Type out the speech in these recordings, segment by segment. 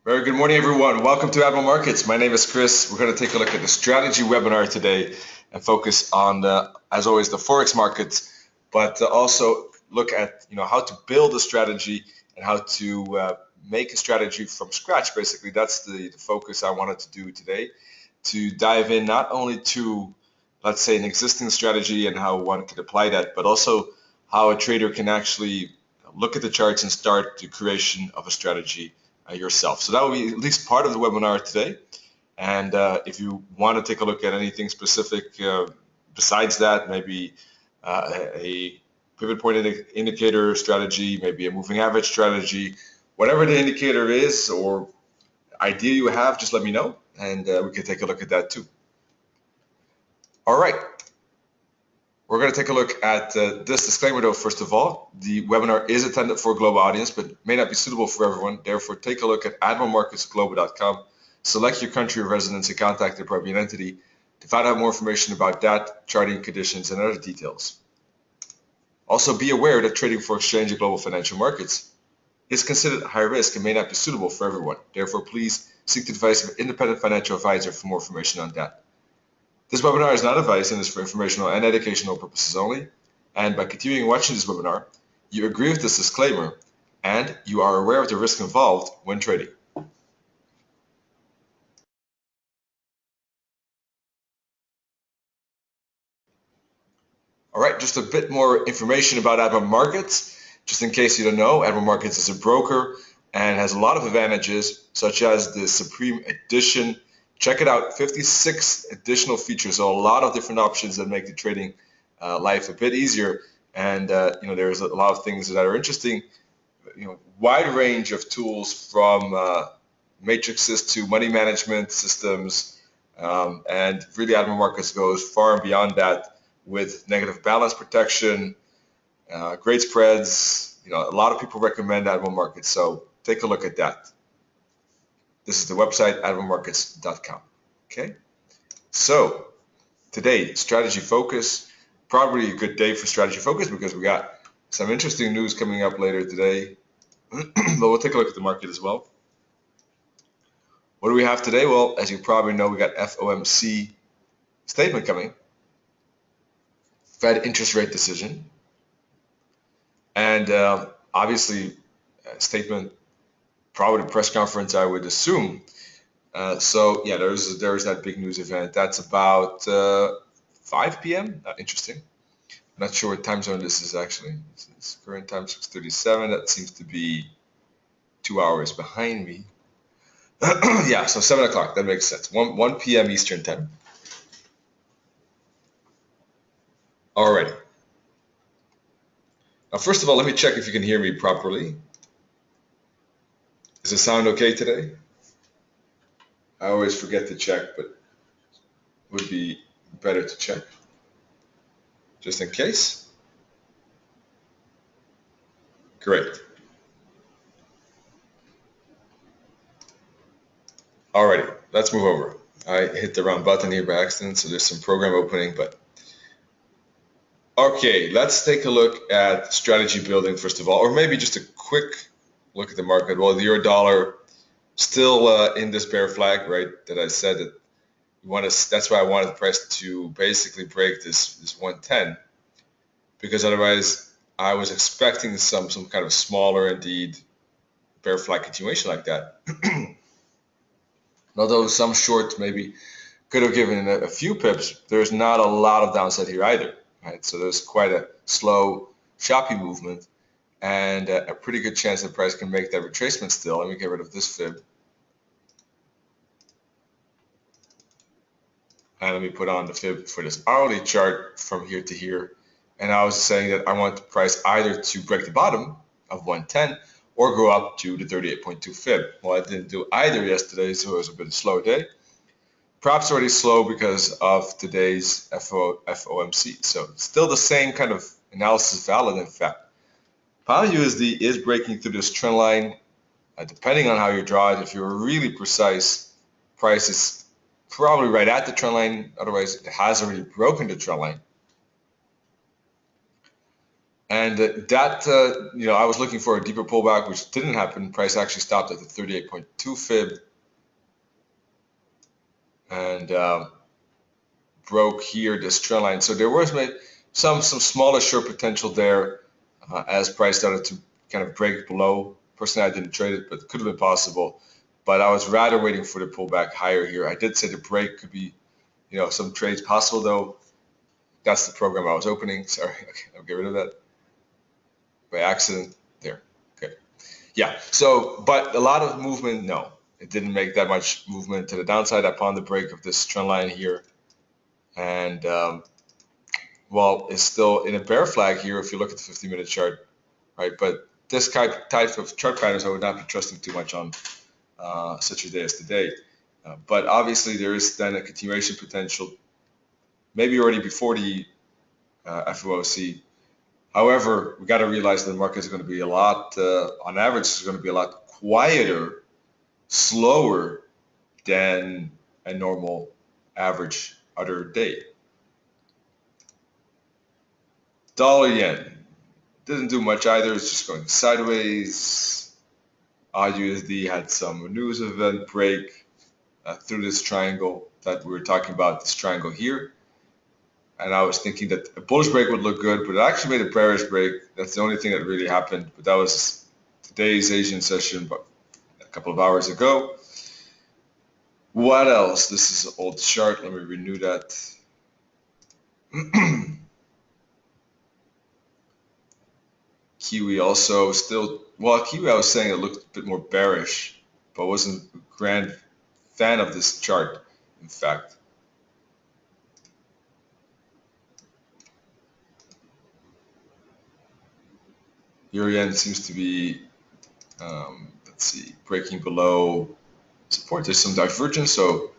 Very good morning, everyone. Welcome to Admiral Markets. My name is Chris. We're going to take a look at the strategy webinar today and focus on, as always, the Forex markets, but also look at how to build a strategy and how to make a strategy from scratch. Basically, that's the focus I wanted to do today, to dive in not only to, let's say, an existing strategy and how one could apply that, but also how a trader can actually look at the charts and start the creation of a strategy yourself. So that will be at least part of the webinar today. And if you want to take a look at anything specific besides that, maybe a pivot point indicator strategy, maybe a moving average strategy, whatever the indicator is or idea you have, just let me know and we can take a look at that too. All right. We're going to take a look at this disclaimer though. First of all, the webinar is intended for a global audience, but may not be suitable for everyone. Therefore, take a look at admiralmarketsglobal.com, select your country of residence, and contact the appropriate entity to find out more information about that, charting conditions, and other details. Also, be aware that trading for exchange and global financial markets is considered high risk and may not be suitable for everyone. Therefore, please seek the advice of an independent financial advisor for more information on that. This webinar is not advice and is for informational and educational purposes only. And by continuing watching this webinar, you agree with this disclaimer and you are aware of the risk involved when trading. All right, just a bit more information about Admiral Markets. Just in case you don't know, Admiral Markets is a broker and has a lot of advantages, such as the Supreme Edition. Check it out, 56 additional features, so a lot of different options that make the trading life a bit easier. And there's a lot of things that are interesting. Wide range of tools from matrices to money management systems, and really Admiral Markets goes far and beyond that with negative balance protection, great spreads. A lot of people recommend Admiral Markets, so take a look at that. This is the website, admiralmarkets.com. Okay, so today, strategy focus. Probably a good day for strategy focus because we got some interesting news coming up later today. But we'll take a look at the market as well. What do we have today? Well, as you probably know, we got FOMC statement coming, Fed interest rate decision, and obviously statement, probably press conference, I would assume. So yeah, there's that big news event. That's about 5 p.m. Interesting. I'm not sure what time zone this is actually. It's current time 6:37. That seems to be 2 hours behind me. Yeah, so 7 o'clock. That makes sense. 1 p.m. Eastern time. Alrighty. Now, first of all, let me check if you can hear me properly. Does it sound okay today? I always forget to check, but it would be better to check just in case. Great. Alrighty, let's move over. I hit the wrong button here by accident, so there's some program opening, but okay, let's take a look at strategy building first of all, or maybe just a quick look at the market. Well, the euro dollar still in this bear flag, right? That I said that you want to. That's why I wanted the price to basically break this 110, because otherwise I was expecting some kind of smaller, indeed, bear flag continuation like that. Although some short maybe could have given a few pips, there's not a lot of downside here either, right? So there's quite a slow, choppy movement and a pretty good chance that price can make that retracement still. Let me get rid of this fib. And let me put on the fib for this hourly chart from here to here. And I was saying that I want the price either to break the bottom of 110 or go up to the 38.2 fib. Well, I didn't do either yesterday, so it was a bit of a slow day. Perhaps already slow because of today's FOMC. So still the same kind of analysis valid, in fact. Pound USD is breaking through this trend line. Depending on how you draw it, if you're really precise, price is probably right at the trend line. Otherwise, it has already broken the trend line. And I was looking for a deeper pullback, which didn't happen. Price actually stopped at the 38.2 fib and broke here this trend line. So there was some smaller short potential there as price started to kind of break below. Personally, I didn't trade it, but it could have been possible. But I was rather waiting for the pullback higher here. I did say the break could be, some trades possible though. That's the program I was opening. Sorry, okay, I'll get rid of that by accident. There, okay. Yeah, so, but a lot of movement, no. It didn't make that much movement to the downside upon the break of this trend line here. And, well, it's still in a bear flag here if you look at the 50-minute chart, right? But this type of chart patterns I would not be trusting too much on such a day as today. But obviously there is then a continuation potential, maybe already before the FOMC. However, we got to realize that the market is going to be a lot, on average, is going to be a lot quieter, slower than a normal average other day. Dollar yen didn't do much either. It's just going sideways. AUD had some news event break through this triangle that we were talking about, this triangle here. And I was thinking that a bullish break would look good, but it actually made a bearish break. That's the only thing that really happened. But that was today's Asian session, but a couple of hours ago. What else? This is an old chart. Let me renew that. Kiwi also still, well, Kiwi I was saying it looked a bit more bearish, but wasn't a grand fan of this chart, in fact. Euro yen seems to be, let's see, breaking below support. There's some divergence, so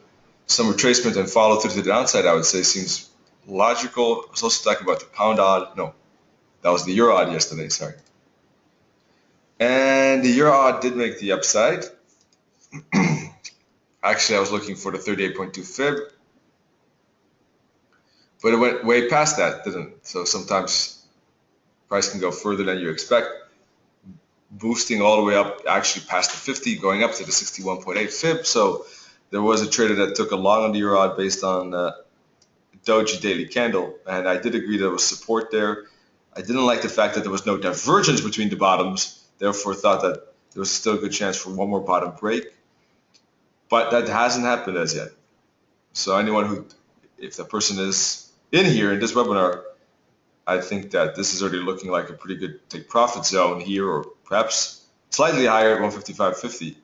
some retracement and follow through to the downside, I would say, seems logical. I was also talking about the pound odd. No, that was the euro odd yesterday, sorry. And the euro odd did make the upside. Actually, I was looking for the 38.2 fib, but it went way past that, didn't it? So sometimes price can go further than you expect, boosting all the way up, actually past the 50, going up to the 61.8 fib. So there was a trader that took a long on the euro odd based on doji daily candle, and I did agree there was support there. I didn't like the fact that there was no divergence between the bottoms, therefore thought that there was still a good chance for one more bottom break, but that hasn't happened as yet. So anyone who, if the person is in here in this webinar, I think that this is already looking like a pretty good take profit zone here, or perhaps slightly higher at 155.50,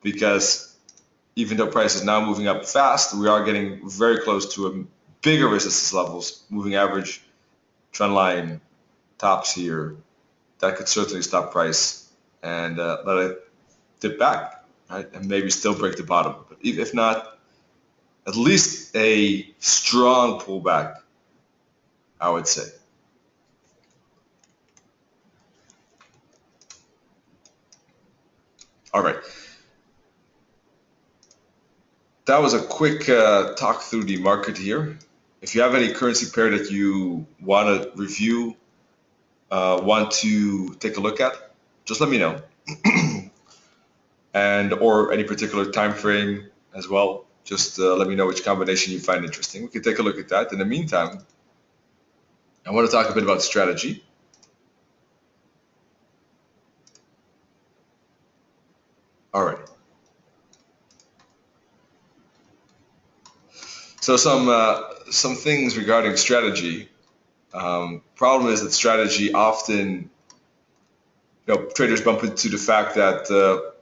because even though price is now moving up fast, we are getting very close to a bigger resistance levels, moving average, trend line, tops here. That could certainly stop price and let it dip back, right? And maybe still break the bottom. But if not, at least a strong pullback, I would say. All right. That was a quick talk through the market here. If you have any currency pair that you want to review, want to take a look at, just let me know. And or any particular time frame as well. Just let me know which combination you find interesting. We can take a look at that. In the meantime, I want to talk a bit about strategy. All right. So some things regarding strategy. Problem is that strategy often, traders bump into the fact that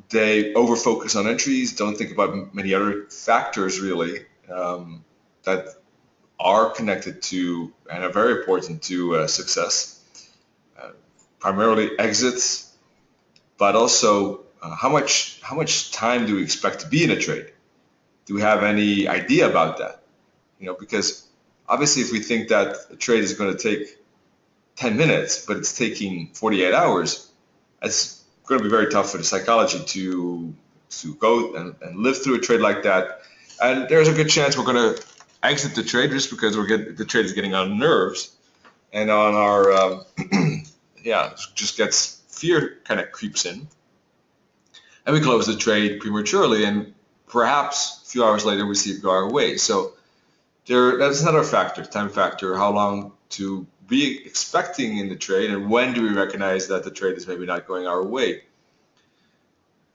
they over-focus on entries, don't think about many other factors really that are connected to and are very important to success. Primarily exits, but also how much time do we expect to be in a trade? Do we have any idea about that? Because obviously if we think that a trade is going to take 10 minutes, but it's taking 48 hours, it's going to be very tough for the psychology to go and live through a trade like that. And there's a good chance we're going to exit the trade just because the trade is getting on nerves. and on our yeah, just gets fear kind of creeps in, and we close the trade prematurely, and perhaps a few hours later we see it go our way. So that's another factor, time factor, how long to be expecting in the trade, and when do we recognize that the trade is maybe not going our way.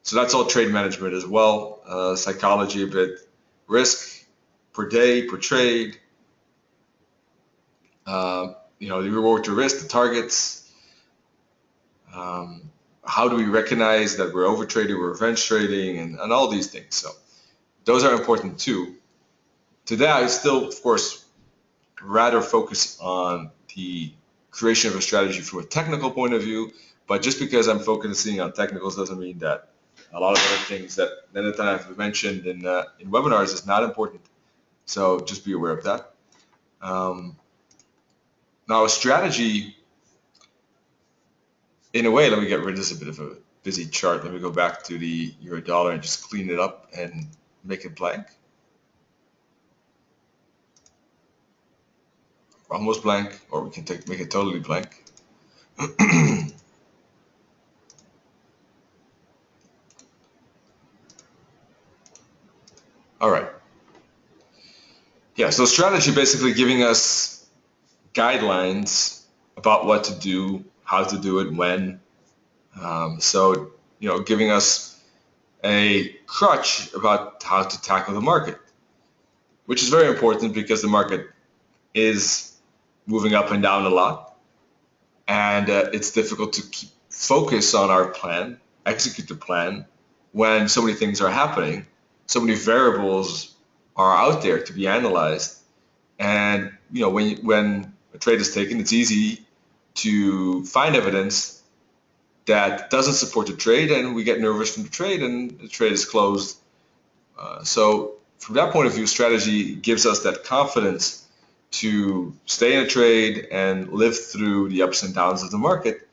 So that's all trade management as well, psychology a bit, risk per day, per trade, the reward to risk, the targets. How do we recognize that we're overtrading, we're revenge trading, and all these things. So those are important too. Today, I still, of course, rather focus on the creation of a strategy from a technical point of view, but just because I'm focusing on technicals doesn't mean that a lot of other things that I've mentioned in webinars is not important. So just be aware of that. Now, a strategy, in a way, let me get rid of this, a bit of a busy chart. Let me go back to the euro dollar and just clean it up and make it blank. Almost blank, or we can make it totally blank. All right. Yeah, so strategy basically giving us guidelines about what to do, how to do it, when. So, giving us a crutch about how to tackle the market, which is very important because the market is moving up and down a lot, and it's difficult to keep focus on our plan, execute the plan, when so many things are happening, so many variables are out there to be analyzed. And when a trade is taken, it's easy to find evidence that doesn't support the trade, and we get nervous from the trade, and the trade is closed. So from that point of view, strategy gives us that confidence to stay in a trade and live through the ups and downs of the market,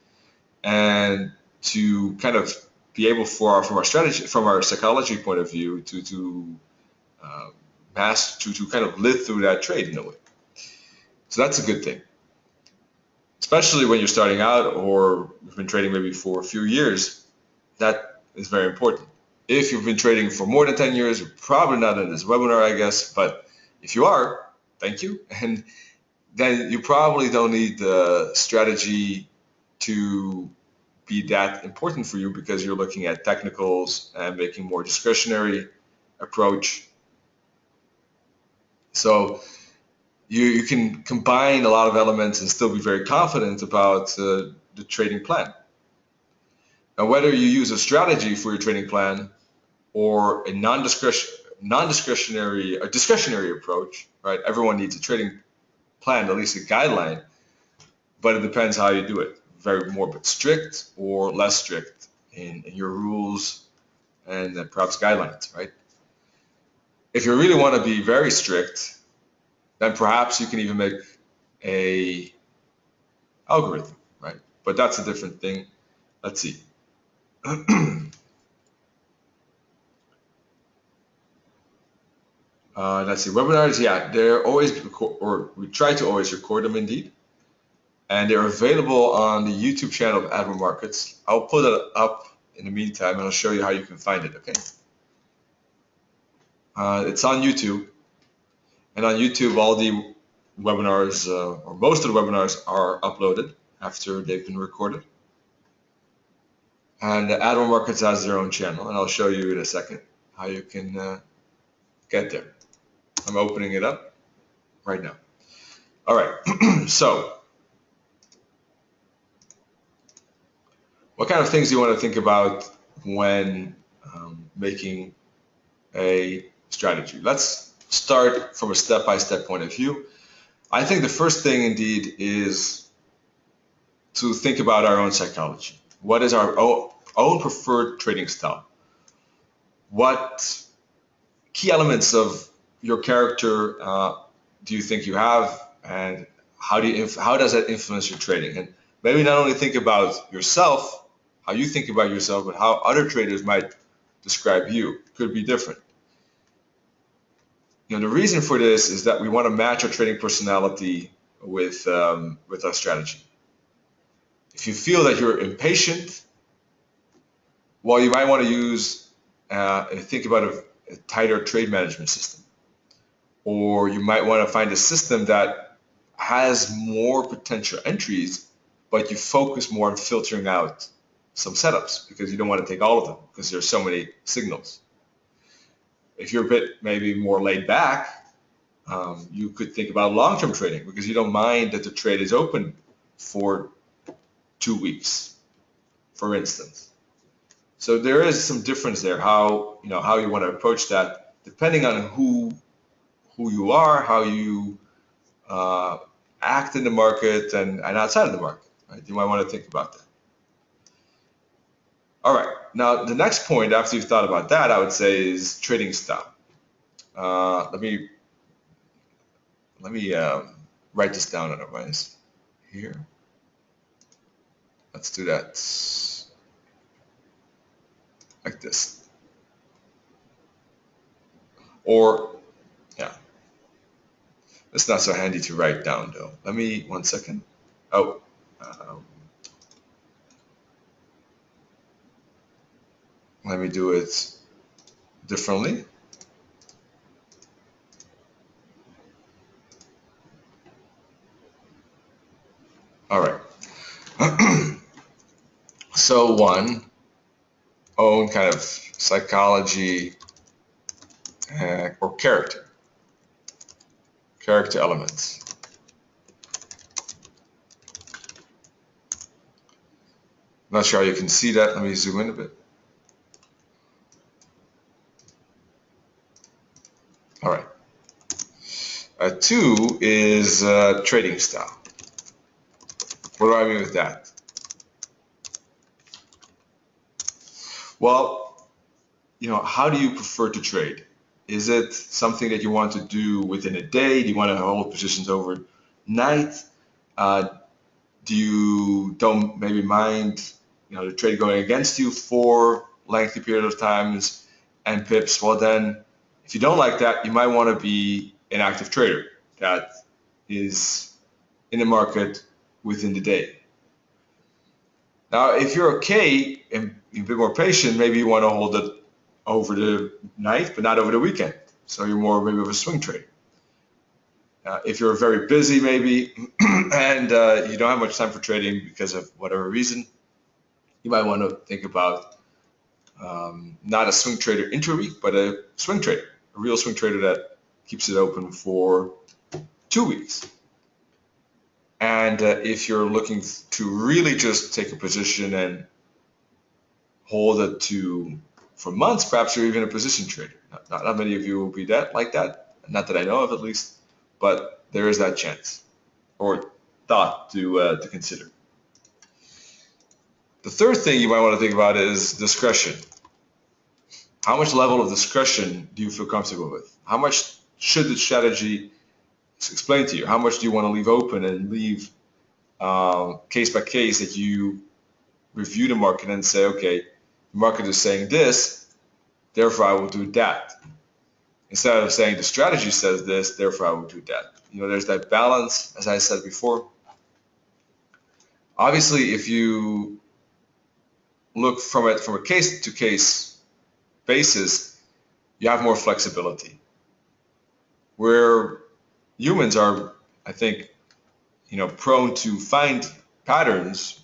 and to kind of be able, from our strategy, from our psychology point of view, to kind of live through that trade in a way. So that's a good thing, especially when you're starting out or you've been trading maybe for a few years. That is very important. If you've been trading for more than 10 years, you're probably not in this webinar, I guess, but if you are, thank you. And then you probably don't need the strategy to be that important for you, because you're looking at technicals and making more discretionary approach. So you can combine a lot of elements and still be very confident about the trading plan. Now, whether you use a strategy for your trading plan or a non-discretionary or discretionary approach, right? Everyone needs a trading plan, at least a guideline, but it depends how you do it. Very more strict or less strict in your rules and perhaps guidelines, right? If you really want to be very strict, then perhaps you can even make a algorithm, right? But that's a different thing. Let's see. Let's see, webinars, yeah, they're always, or we try to always record them indeed. And they're available on the YouTube channel of Admiral Markets. I'll put it up in the meantime, and I'll show you how you can find it, okay? It's on YouTube. And on YouTube, all the webinars, or most of the webinars, are uploaded after they've been recorded. And Admiral Markets has their own channel, and I'll show you in a second how you can get there. I'm opening it up right now. All right, so what kind of things do you want to think about when making a strategy? Let's start from a step-by-step point of view. I think the first thing indeed is to think about our own psychology. What is our own preferred trading style? What key elements of your character do you think you have, and how does that influence your trading? And maybe not only think about yourself, how you think about yourself, but how other traders might describe you could be different. The reason for this is that we want to match our trading personality with our strategy. If you feel that you're impatient, well, you might want to use think about a tighter trade management system, or you might want to find a system that has more potential entries, but you focus more on filtering out some setups because you don't want to take all of them because there's so many signals. If you're a bit maybe more laid back, you could think about long-term trading because you don't mind that the trade is open for 2 weeks, for instance. So there is some difference there how you want to approach that depending on who you are, how you act in the market and outside of the market. Right? You might want to think about that. All right. Now the next point after you've thought about that, I would say is trading style. Let me write this down otherwise here. Let's do that like this. Or, yeah, it's not so handy to write down though. Let me, 1 second. Oh, let me do it differently. All right. So one, own kind of psychology or character elements. Not sure how you can see that. Let me zoom in a bit. All right. Two is trading style. What do I mean with that? Well, how do you prefer to trade? Is it something that you want to do within a day? Do you want to hold positions overnight? Do you don't maybe mind, the trade going against you for lengthy period of times and pips? Well, then, if you don't like that, you might want to be an active trader that is in the market within the day. Now, if you're okay and a bit more patient, maybe you want to hold it over the night, but not over the weekend. So you're more maybe of a swing trader. If you're very busy maybe and you don't have much time for trading because of whatever reason, you might want to think about not a swing trader intra-week, but a swing trader, a real swing trader that keeps it open for 2 weeks. And if you're looking to really just take a position and hold it for months, perhaps you're even a position trader. Not many of you will be like that, not that I know of at least, but there is that chance or thought to consider. The third thing you might want to think about is discretion. How much level of discretion do you feel comfortable with? How much should the strategy explain to you? How much do you want to leave open and leave case by case that you review the market and say, okay, the market is saying this, therefore I will do that. Instead of saying the strategy says this, therefore I will do that. There's that balance, as I said before. Obviously, if you look from a case-to-case basis, you have more flexibility. Where humans are, I think, prone to find patterns.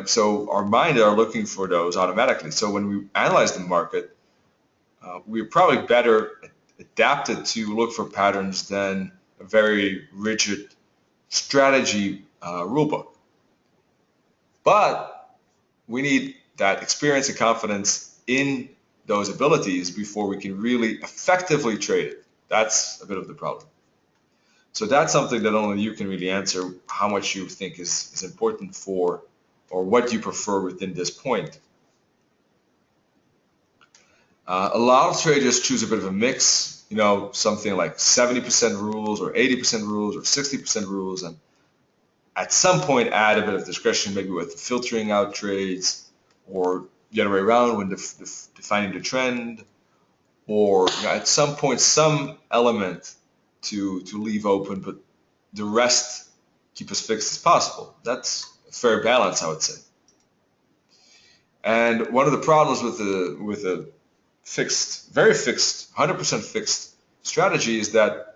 So our mind are looking for those automatically. So when we analyze the market, we're probably better adapted to look for patterns than a very rigid strategy rulebook. But we need that experience and confidence in those abilities before we can really effectively trade it. That's a bit of the problem. So that's something that only you can really answer, how much you think is important for, or what you prefer within this point. A lot of traders choose a bit of a mix, something like 70% rules or 80% rules or 60% rules, and at some point add a bit of discretion, maybe with filtering out trades, or the other way around when defining the trend, or at some point some element to leave open, but the rest keep as fixed as possible. That's a fair balance, I would say. And one of the problems with a fixed, very fixed, 100% fixed strategy is that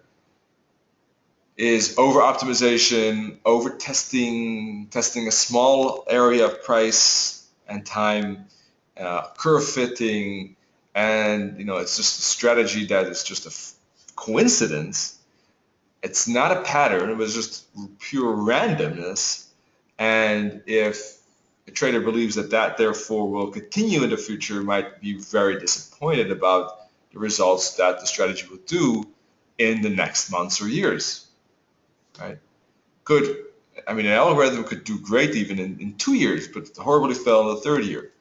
is over optimization, over testing a small area of price and time, curve fitting, and it's just a strategy that is just a coincidence. It's not a pattern. It was just pure randomness. And if a trader believes that therefore will continue in the future, might be very disappointed about the results that the strategy will do in the next months or years, right? An algorithm could do great even in 2 years, but horribly fail in the third year.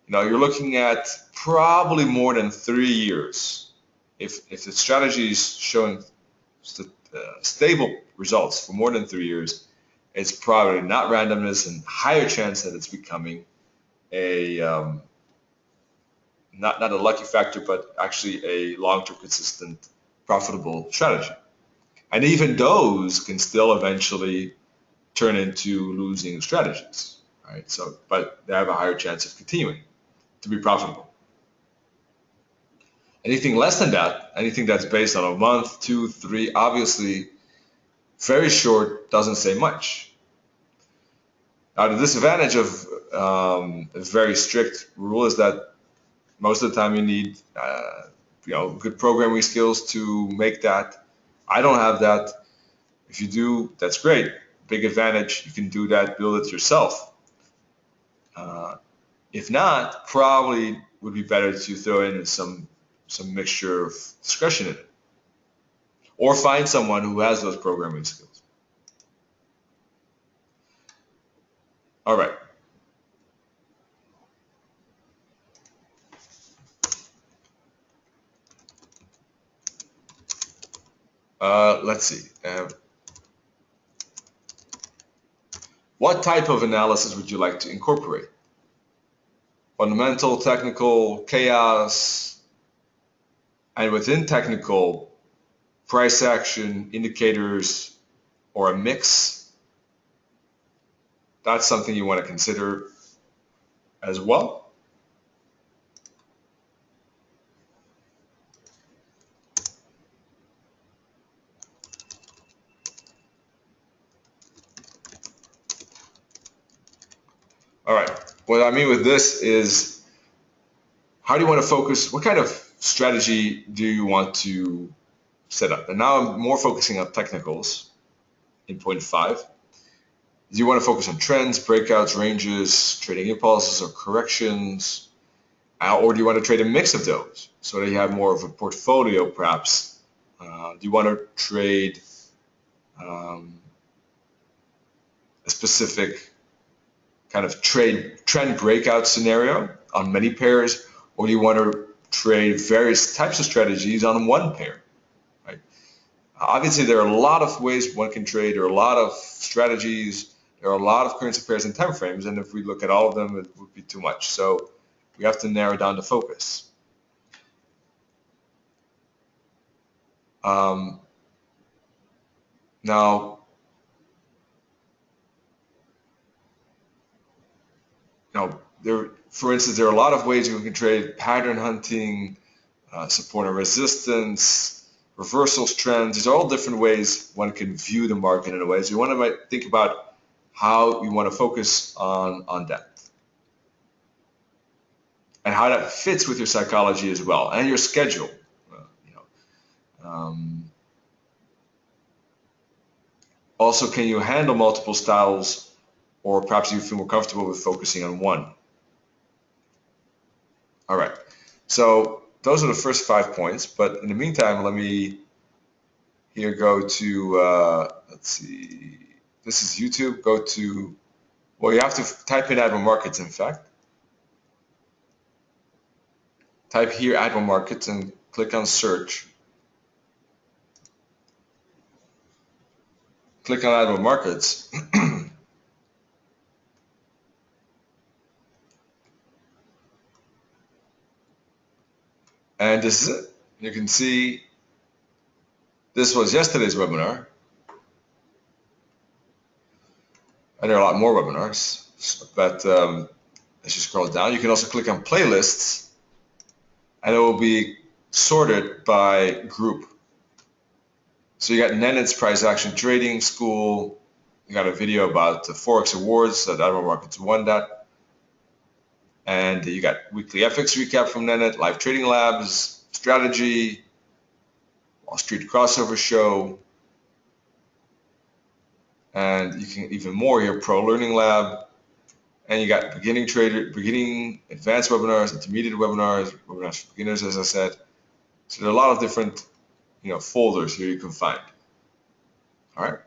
You're looking at probably more than 3 years. If the strategy is showing stable results for more than 3 years, it's probably not randomness and higher chance that it's becoming a not a lucky factor, but actually a long-term consistent profitable strategy. And even those can still eventually turn into losing strategies, right? So, but they have a higher chance of continuing to be profitable. Anything less than that, anything that's based on a month, 2, 3, obviously very short, doesn't say much. Now, the disadvantage of a very strict rule is that most of the time you need good programming skills to make that. I don't have that. If you do, that's great. Big advantage. You can do that, build it yourself. If not, probably would be better to throw in some mixture of discretion in it, or find someone who has those programming skills. All right. Let's see. What type of analysis would you like to incorporate? Fundamental, technical, chaos, and within technical, price action, indicators, or a mix? That's something you want to consider as well. All right, what I mean with this is, how do you want to focus? What kind of strategy do you want to set up? And now I'm more focusing on technicals in point 5. Do you want to focus on trends, breakouts, ranges, trading impulses or corrections? Or do you want to trade a mix of those so that you have more of a portfolio perhaps? Do you want to trade a specific kind of trend breakout scenario on many pairs, or do you want to trade various types of strategies on one pair, right? Obviously, there are a lot of ways one can trade. There are a lot of strategies. There are a lot of currency pairs and time frames, and if we look at all of them, it would be too much. So we have to narrow down the focus. Now, for instance, there are a lot of ways you can trade pattern hunting, support and resistance, reversals, trends. These are all different ways one can view the market in a way. So you want to think about how you want to focus on that, and how that fits with your psychology as well and your schedule. Also, can you handle multiple styles, or perhaps you feel more comfortable with focusing on one? All right, so those are the first 5 points, but in the meantime, let me here go to, let's see, this is YouTube. Go to, well, you have to type in Admiral Markets, in fact. Type here Admiral Markets and click on search. Click on Admiral Markets. And this is it. You can see this was yesterday's webinar. And there are a lot more webinars, but as you scroll down, you can also click on playlists, and it will be sorted by group. So you got Nenet's price action trading school. You got a video about the Forex awards that Admiral Markets won that. And you got weekly FX recap from Nenet, live trading labs, strategy, Wall Street crossover show, and you can even more here, pro learning lab, and you got beginning, advanced webinars, intermediate webinars, webinars for beginners, as I said. So there are a lot of different, folders here you can find. All right.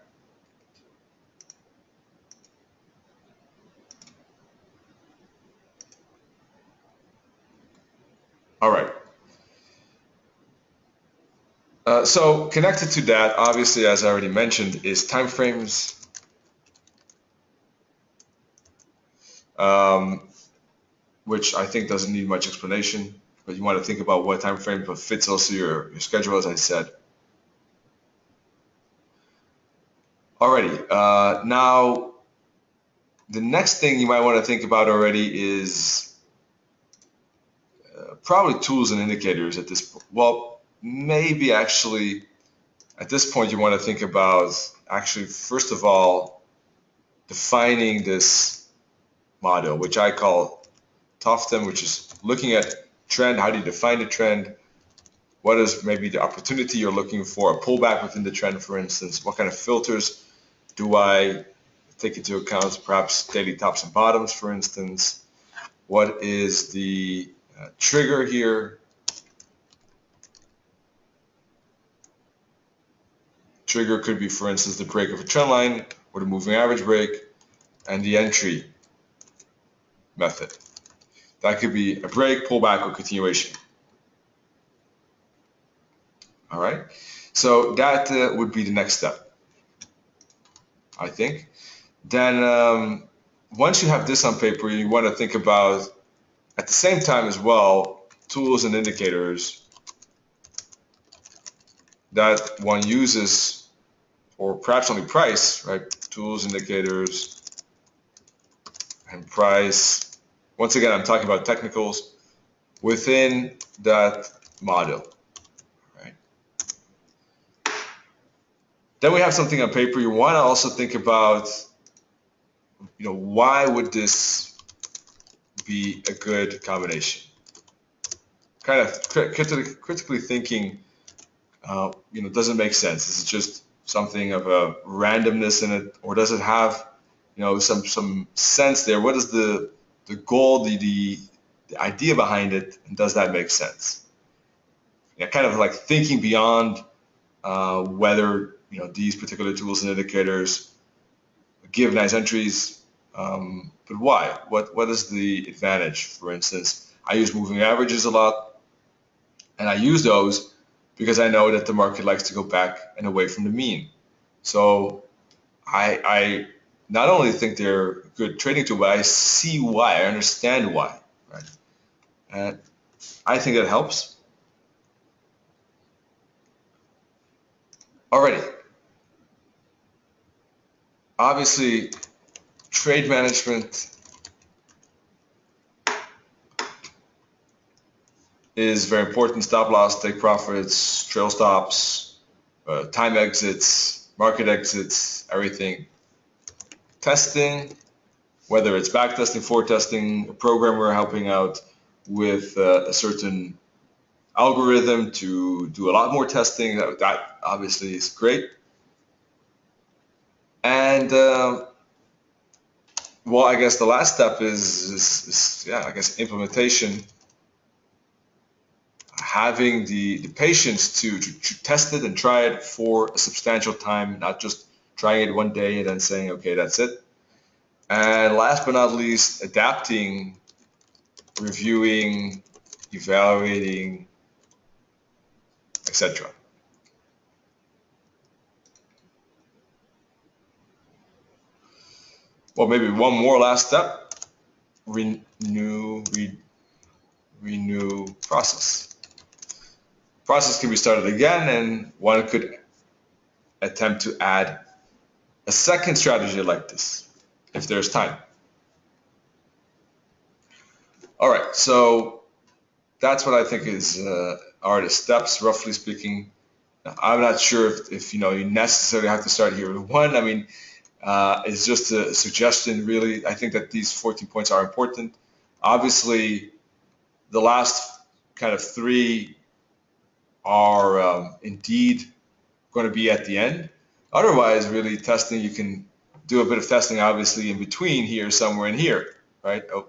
All right. So connected to that, obviously, as I already mentioned, is timeframes. Which I think doesn't need much explanation, but you want to think about what time frame fits also your schedule, as I said. Alrighty, now the next thing you might want to think about already is probably tools and indicators at this point. Well, maybe actually at this point you want to think about actually, first of all, defining this model, which I call TOFTEM, which is looking at trend. How do you define a trend? What is maybe the opportunity you're looking for, a pullback within the trend, for instance? What kind of filters do I take into account? Perhaps daily tops and bottoms, for instance. What is the trigger here? Trigger could be, for instance, the break of a trend line or the moving average break, and the entry method. That could be a break, pullback, or continuation. All right, so that would be the next step, I think. Then once you have this on paper, you want to think about, at the same time as well, tools and indicators that one uses, or perhaps only price, right? Tools, indicators, and price. Once again, I'm talking about technicals within that model. Then we have something on paper. You want to also think about, why would this be a good combination? Kind of critically thinking, does it make sense? Is it just something of a randomness in it, or does it have, some sense there? What is the goal, the idea behind it, and does that make sense? Kind of like thinking beyond whether these particular tools and indicators give nice entries, but why? What is the advantage? For instance, I use moving averages a lot, and I use those because I know that the market likes to go back and away from the mean. So I not only think they're a good trading tool, but I see why, I understand why, right? And I think that helps. Alrighty. Obviously, trade management is very important. Stop loss, take profits, trail stops, time exits, market exits, everything. Testing, whether it's back testing, forward testing, a programmer helping out with a certain algorithm to do a lot more testing, that obviously is great. And well, I guess the last step is I guess implementation. Having the patience to test it and try it for a substantial time, not just trying it one day and then saying, okay, that's it. And last but not least, adapting, reviewing, evaluating, etc. Well, maybe one more last step, renew process. Process can be started again, and one could attempt to add a second strategy like this. if there's time. All right, so that's what I think are the steps, roughly speaking. I'm not sure if you necessarily have to start here with one. I mean, it's just a suggestion, really. I think that these 14 points are important. Obviously, the last kind of three are indeed going to be at the end. Otherwise, really testing, you can do a bit of testing, obviously, in between here, somewhere in here, right? Oh,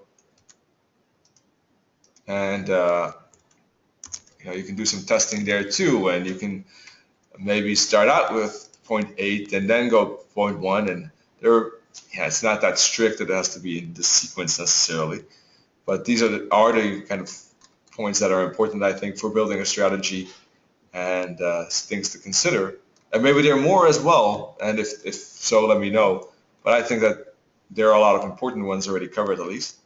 and you can do some testing there too, and you can maybe start out with 0.8 and then go 0.1, and it's not that strict that it has to be in this sequence necessarily, but these are the kind of points that are important, I think, for building a strategy, and things to consider. And maybe there are more as well, and if so, let me know. But I think that there are a lot of important ones already covered, at least,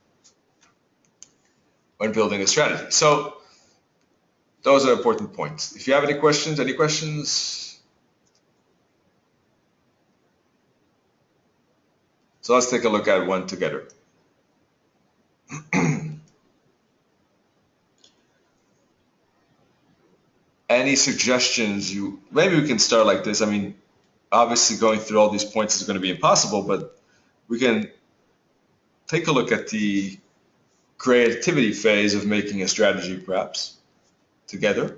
when building a strategy. So those are important points. If you have any questions, So let's take a look at one together. Any suggestions? Maybe we can start like this. I mean, obviously going through all these points is going to be impossible, but we can take a look at the creativity phase of making a strategy, perhaps, together,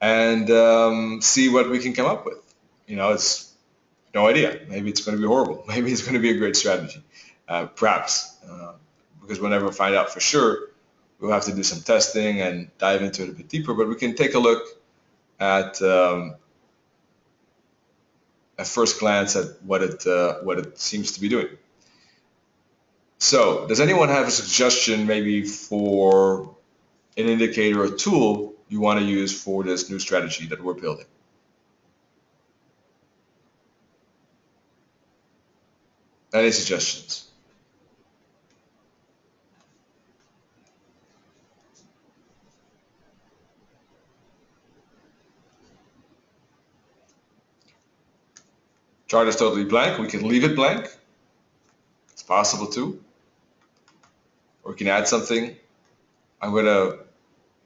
and see what we can come up with. It's no idea. Maybe it's going to be horrible. Maybe it's going to be a great strategy, perhaps, because we'll never find out for sure. We'll have to do some testing and dive into it a bit deeper, but we can take a look at first glance at what it seems to be doing. So, does anyone have a suggestion maybe for an indicator or tool you want to use for this new strategy that we're building? Any suggestions? Chart is totally blank. We can leave it blank. It's possible too. Or we can add something. I'm going to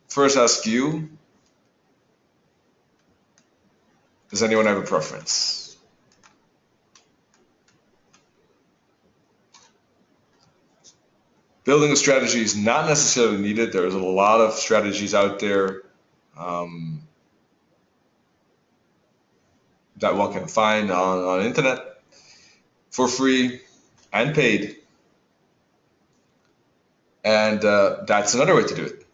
first ask you, does anyone have a preference? Building a strategy is not necessarily needed. There's a lot of strategies out there that one can find on the internet for free and paid. And that's another way to do it.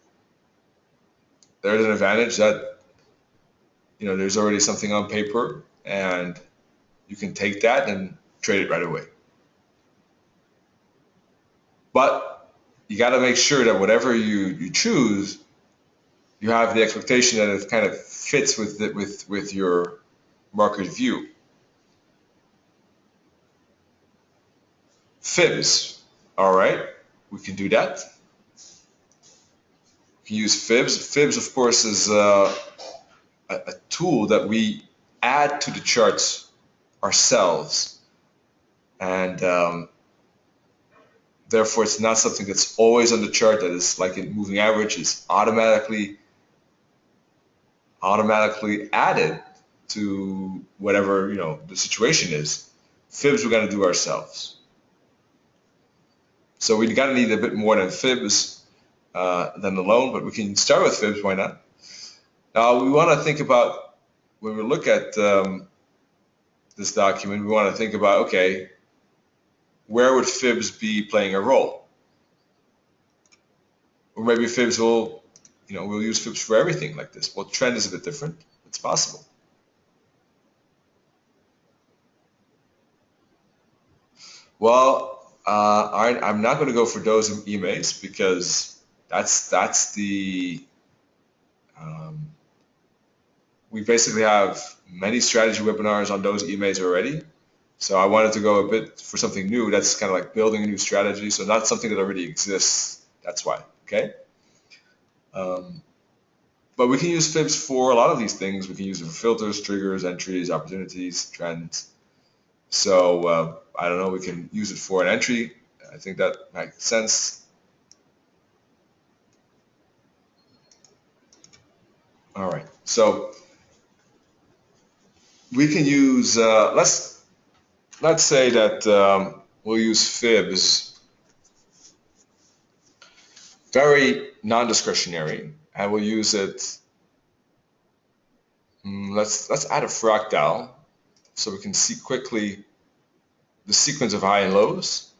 There's an advantage that there's already something on paper, and you can take that and trade it right away. But you got to make sure that whatever you choose, you have the expectation that it kind of fits with your market view. Fibs, all right, we can do that. We can use fibs. Fibs, of course, is a tool that we add to the charts ourselves, and therefore it's not something that's always on the chart, that is like in moving average, is automatically added to whatever the situation is. Fibs we're going to do ourselves. So we got to need a bit more than fibs than alone, but we can start with fibs. Why not? Now we want to think about, when we look at this document, we want to think about, okay, where would fibs be playing a role? Or maybe fibs we'll use fibs for everything like this. Well, trend is a bit different. It's possible. Well, I'm not going to go for those emails, because that's the we basically have many strategy webinars on those emails already. So I wanted to go a bit for something new. That's kind of like building a new strategy. So not something that already exists. That's why. Okay. But we can use fibs for a lot of these things. We can use it for filters, triggers, entries, opportunities, trends. So I don't know, we can use it for an entry. I think that makes sense. All right, so we can use, let's say that we'll use fibs, very non-discretionary, and we'll use it. Let's add a fractal so we can see quickly the sequence of high and lows.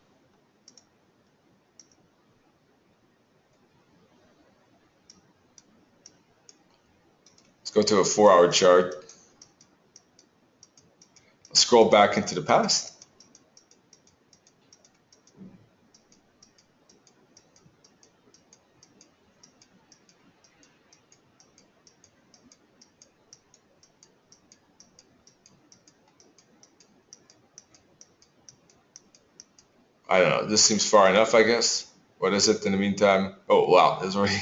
Let's go to a 4-hour chart. Scroll back into the past. I don't know, this seems far enough, I guess. What is it in the meantime? Oh, wow, it's already,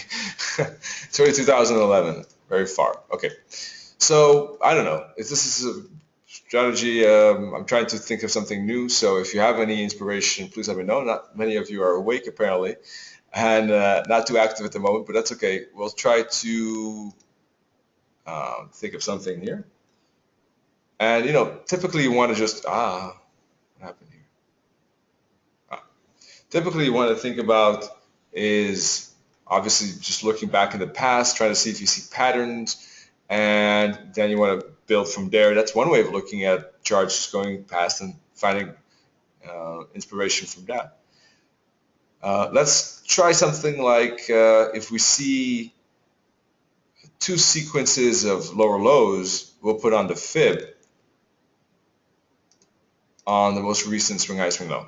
it's already 2011, very far. Okay, so I don't know. If this is a strategy, I'm trying to think of something new. So if you have any inspiration, please let me know. Not many of you are awake, apparently, and not too active at the moment, but that's okay. We'll try to think of something here. And, typically you want to just, what happened here? Typically you want to think about is obviously just looking back in the past, trying to see if you see patterns, and then you want to build from there. That's one way of looking at charts, just going past and finding inspiration from that. Let's try something like if we see two sequences of lower lows, we'll put on the fib on the most recent swing high, swing low.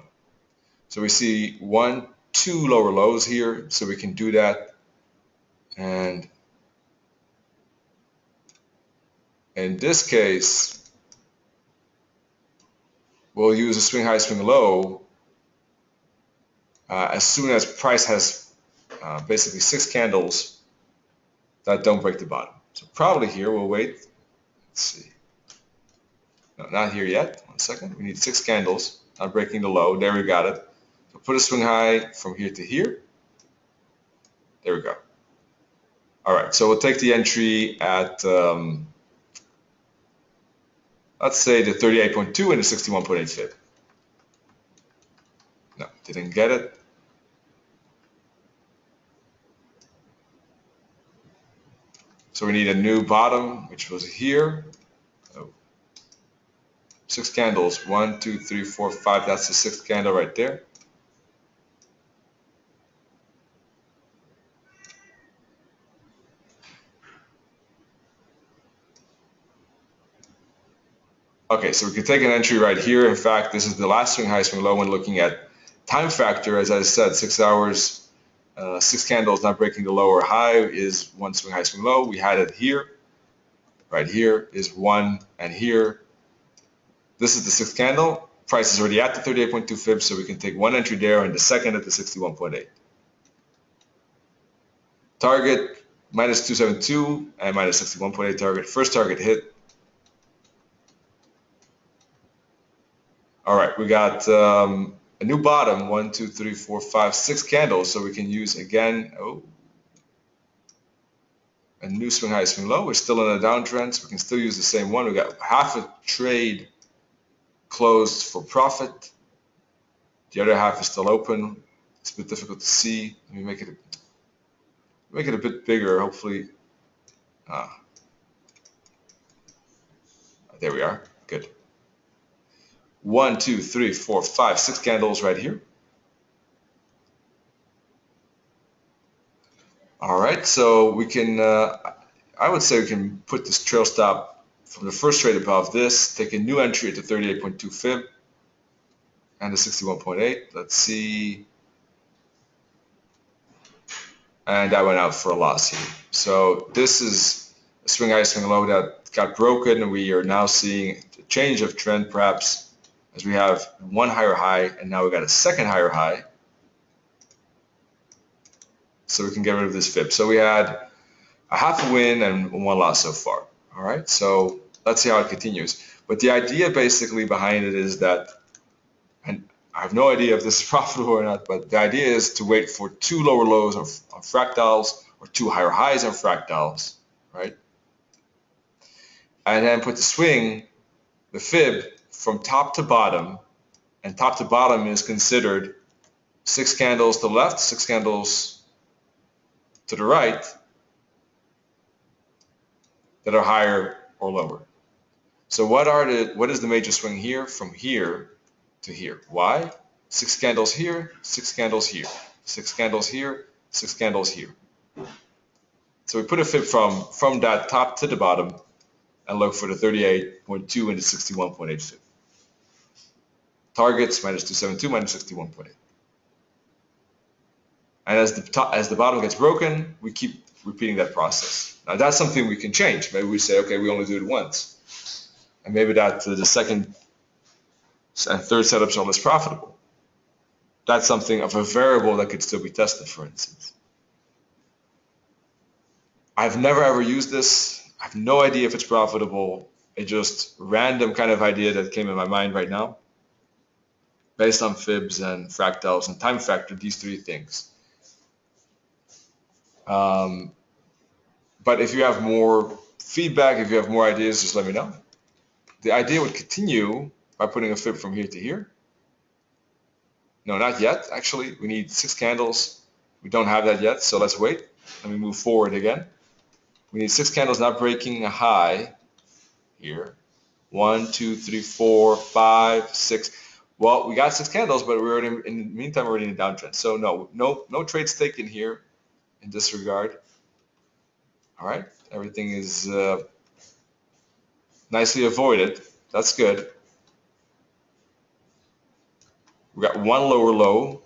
So we see 1, 2 lower lows here, so we can do that. And in this case, we'll use a swing high, swing low as soon as price has basically 6 candles that don't break the bottom. So probably here, we'll wait. Let's see. No, not here yet. 1 second. We need 6 candles, not breaking the low. There we got it. So put a swing high from here to here. There we go. All right, so we'll take the entry at, let's say the 38.2 and the 61.8 fib. No, didn't get it. So we need a new bottom, which was here. Oh. 6 candles, 1, 2, 3, 4, 5. That's the 6th candle right there. Okay, so we can take an entry right here. In fact, this is the last swing high, swing low when looking at time factor. As I said, 6 hours, 6 candles not breaking the low or high is 1 swing high, swing low. We had it here. Right here is 1, and here. This is the 6th candle. Price is already at the 38.2 fib, so we can take 1 entry there and the second at the 61.8. Target minus 272 and minus 61.8 target. First target hit. All right, we got a new bottom, 1, 2, 3, 4, 5, 6 candles. So we can use again, a new swing high, swing low. We're still in a downtrend, so we can still use the same one. We got half a trade closed for profit. The other half is still open. It's a bit difficult to see. Let me make it a bit bigger, hopefully. There we are. Good. 1, 2, 3, 4, 5, 6 candles right here. All right, so we can, I would say we can put this trail stop from the first trade above this, take a new entry at the 38.2 fib and the 61.8. Let's see. And that went out for a loss here. So this is a swing high, swing low that got broken, and we are now seeing a change of trend perhaps as we have 1 higher high, and now we got a second higher high. So we can get rid of this fib. So we had a half a win and 1 loss so far. All right, so let's see how it continues. But the idea basically behind it is that, and I have no idea if this is profitable or not, but the idea is to wait for two lower lows on fractals or two higher highs on fractals, right? And then put the swing, the fib, from top to bottom, and top to bottom is considered 6 candles to the left, 6 candles to the right that are higher or lower. So what is the major swing here? From here to here. Why? 6 candles here, 6 candles here, 6 candles here, 6 candles here. So we put a fib from that top to the bottom and look for the 38.2 and the 61.8 fib. Targets -272, -61.8. And as the bottom gets broken, we keep repeating that process. Now that's something we can change. Maybe we say, okay, we only do it once. And maybe that the second and third setups are less profitable. That's something of a variable that could still be tested, for instance. I've never ever used this. I have no idea if it's profitable. It's just random kind of idea that came in my mind right now, based on fibs and fractals and time factor, these three things. But if you have more feedback, if you have more ideas, just let me know. The idea would continue by putting a fib from here to here. No, not yet. Actually, we need 6 candles. We don't have that yet, so let's wait. Let me move forward again. We need 6 candles not breaking a high here. 1, 2, 3, 4, 5, 6. Well, we got 6 candles, but we're already, in the meantime, we're already in a downtrend. So no trades taken here in this regard. All right, everything is nicely avoided. That's good. We got one lower low,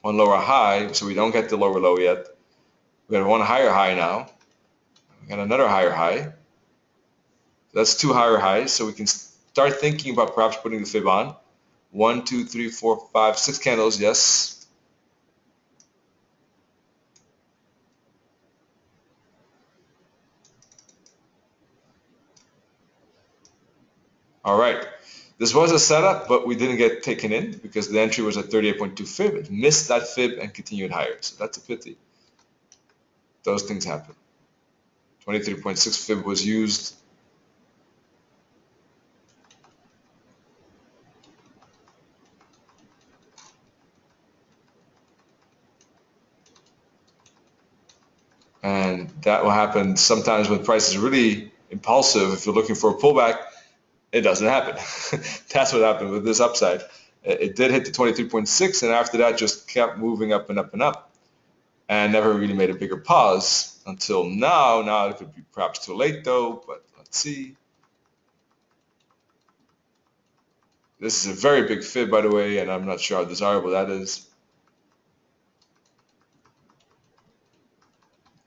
one lower high, so we don't get the lower low yet. We got one higher high now. We got another higher high. That's 2 higher highs, so we can start thinking about perhaps putting the fib on. 1, 2, 3, 4, 5, 6 candles, yes. All right. This was a setup, but we didn't get taken in because the entry was at 38.2 fib. It missed that fib and continued higher. So that's a pity. Those things happen. 23.6 fib was used. And that will happen sometimes when price is really impulsive. If you're looking for a pullback, it doesn't happen. That's what happened with this upside. It did hit the 23.6, and after that just kept moving up and up and up, and never really made a bigger pause until now. Now it could be perhaps too late though, but let's see. This is a very big fib, by the way, and I'm not sure how desirable that is.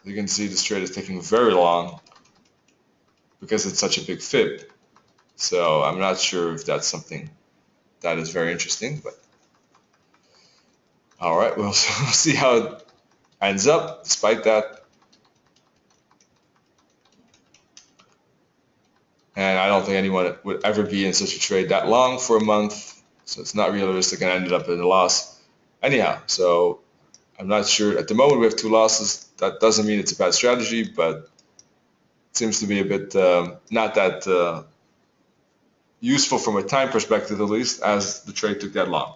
You can see this trade is taking very long because it's such a big fib. So I'm not sure if that's something that is very interesting, but all right, we'll see how it ends up despite that. And I don't think anyone would ever be in such a trade that long for a month, so it's not realistic and ended up in a loss anyhow. So I'm not sure. At the moment we have 2 losses. That doesn't mean it's a bad strategy, but it seems to be a bit not that useful from a time perspective, at least, as the trade took that long.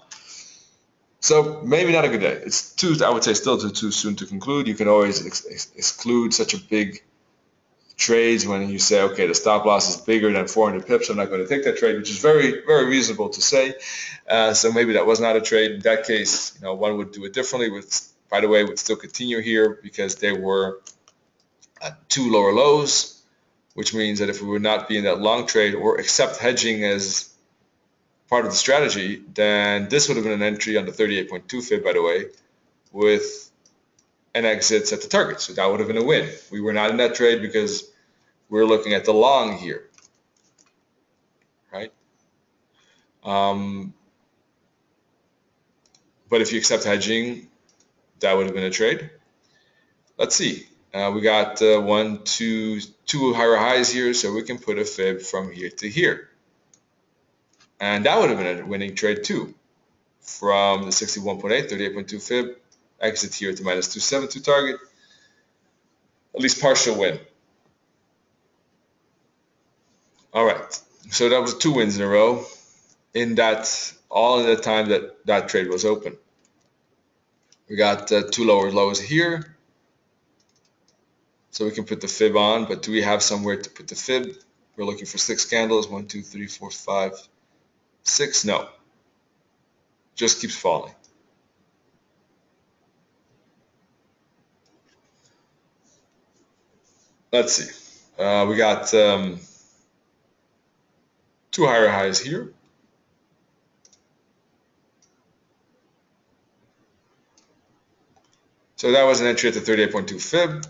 So maybe not a good day. It's I would say still too soon to conclude. You can always exclude such a big trades when you say, okay, the stop loss is bigger than 400 pips, I'm not going to take that trade, which is very, very reasonable to say. So maybe that was not a trade. In that case, one would do it differently. By the way, would still continue here because they were at 2 lower lows, which means that if we would not be in that long trade or accept hedging as part of the strategy, then this would have been an entry on the 38.2 fib, by the way, with an exit at the target. So that would have been a win. We were not in that trade because we're looking at the long here, right? But if you accept hedging, that would have been a trade. Let's see. We got two higher highs here, so we can put a fib from here to here. And that would have been a winning trade too. From the 61.8, 38.2 fib, exit here to minus 272 target. At least partial win. All right, so that was 2 wins in a row in that, all in the time that that trade was open. We got 2 lower lows here, so we can put the fib on, but do we have somewhere to put the fib? We're looking for 6 candles, 1, 2, 3, 4, 5, 6, no, just keeps falling. Let's see, we got 2 higher highs here. So that was an entry at the 38.2 fib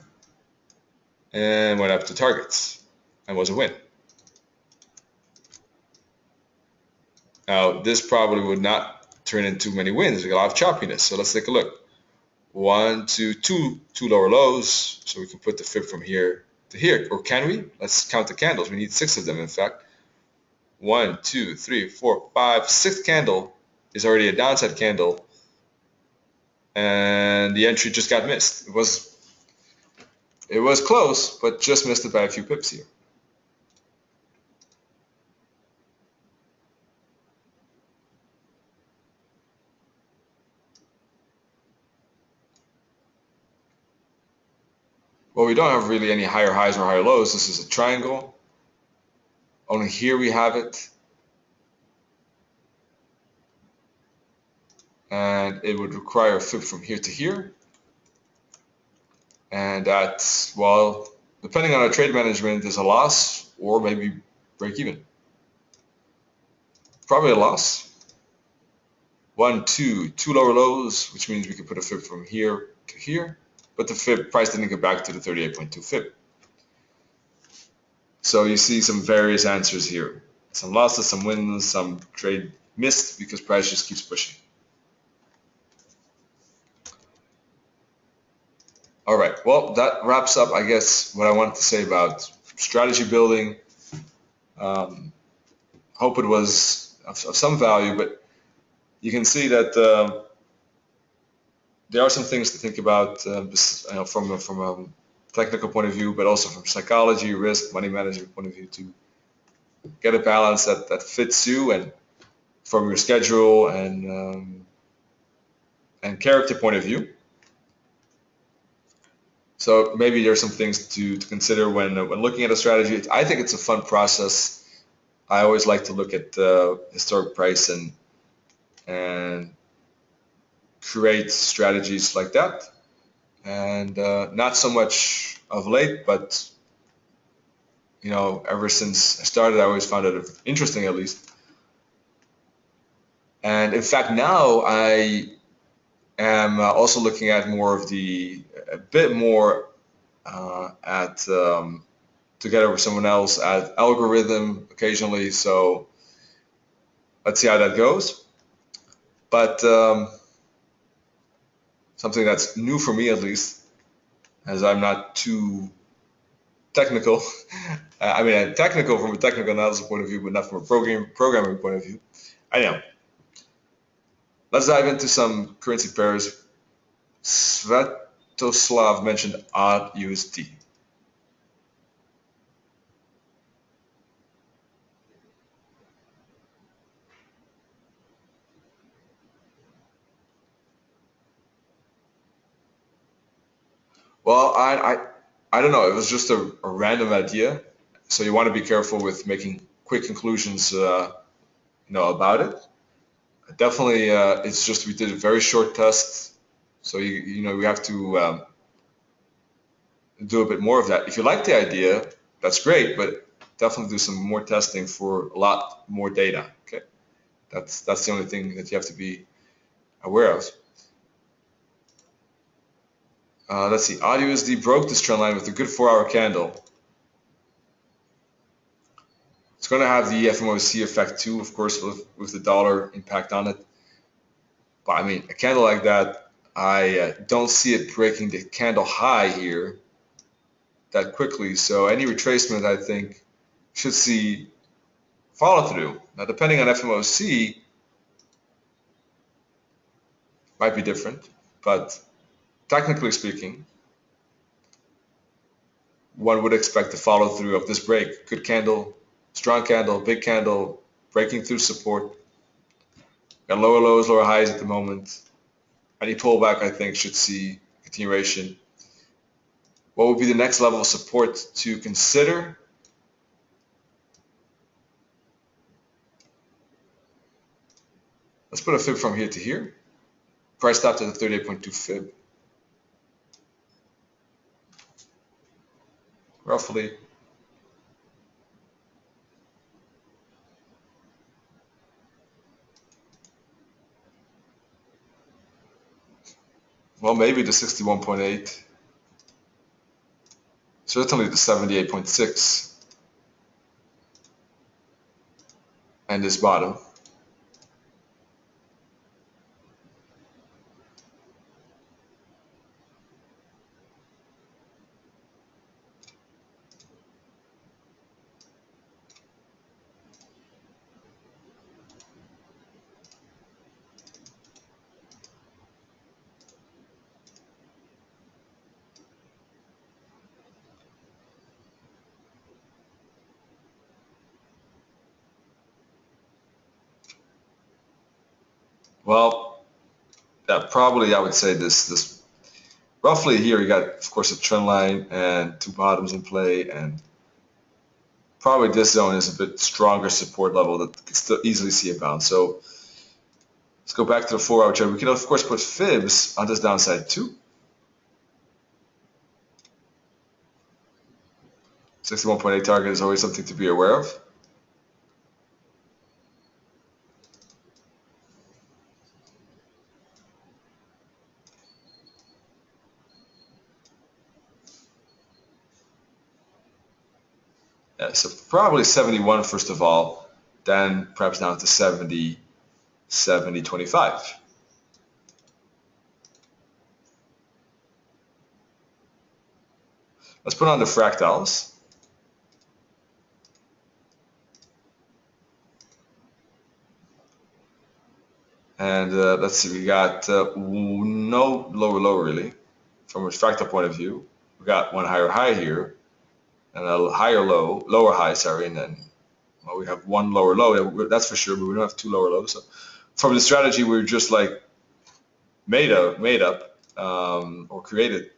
and went up to targets and was a win. Now this probably would not turn into many wins. We got a lot of choppiness. So let's take a look. 1, 2, 2 lower lows. So we can put the fib from here to here. Or can we? Let's count the candles. We need 6 of them, in fact. 1, 2, 3, 4, 5, 6th candle is already a downside candle. And the entry just got missed. It was close, but just missed it by a few pips here. Well, we don't have really any higher highs or higher lows. This is a triangle. Only here we have it. And it would require a fib from here to here. And that's, well, depending on our trade management, is a loss or maybe break even. Probably a loss. 1, 2 lower lows, which means we can put a fib from here to here. But the fib price didn't get back to the 38.2 fib. So you see some various answers here. Some losses, some wins, some trade missed because price just keeps pushing. All right, well, that wraps up, I guess, what I wanted to say about strategy building. Hope it was of some value, but you can see that there are some things to think about from a technical point of view, but also from psychology, risk, money management point of view to get a balance that fits you and from your schedule and character point of view. So maybe there's some things to consider when looking at a strategy. I think it's a fun process. I always like to look at historic price and create strategies like that. And not so much of late, but ever since I started, I always found it interesting, at least. And in fact, now I am also looking at a bit more at together with someone else at algorithm occasionally. So let's see how that goes. But something that's new for me, at least, as I'm not too technical. I mean, I'm technical from a technical analysis point of view, but not from a programming point of view. I know. Let's dive into some currency pairs. Svetoslav mentioned odd USD. Well, I don't know. It was just a random idea. So you want to be careful with making quick conclusions, about it. Definitely, it's just we did a very short test, so we have to do a bit more of that. If you like the idea, that's great, but definitely do some more testing for a lot more data. Okay, that's the only thing that you have to be aware of. Let's see, odd USD broke this trend line with a good 4-hour candle. It's going to have the FOMC effect too, of course, with the dollar impact on it. But I mean, a candle like that, I don't see it breaking the candle high here. that quickly. So any retracement, I think, should see follow through. Now, depending on FMOC, might be different, but technically speaking, one would expect the follow through of this break. Good candle, strong candle, big candle, breaking through support. Got lower lows, lower highs at the moment. Any pullback, I think, should see continuation. What would be the next level of support to consider? Let's put a fib from here to here. Price stopped at the 38.2 fib. Roughly. Well, maybe the 61.8. Certainly the 78.6. And this bottom. Well, yeah, probably I would say this roughly here you got, of course, a trend line and two bottoms in play, and probably this zone is a bit stronger support level that can still easily see a bounce. So let's go back to the 4-hour chart. We can of course put fibs on this downside too. 61.8 target is always something to be aware of. Yeah, so probably 71 first of all, then perhaps down to 70, 70, 25. Let's put on the fractals. And let's see, we got no lower low really. From a fractal point of view, we got one higher high here, and a higher low, lower high, sorry, and then well, we have one lower low, that's for sure, but we don't have two lower lows. So from the strategy we're just like made up or created,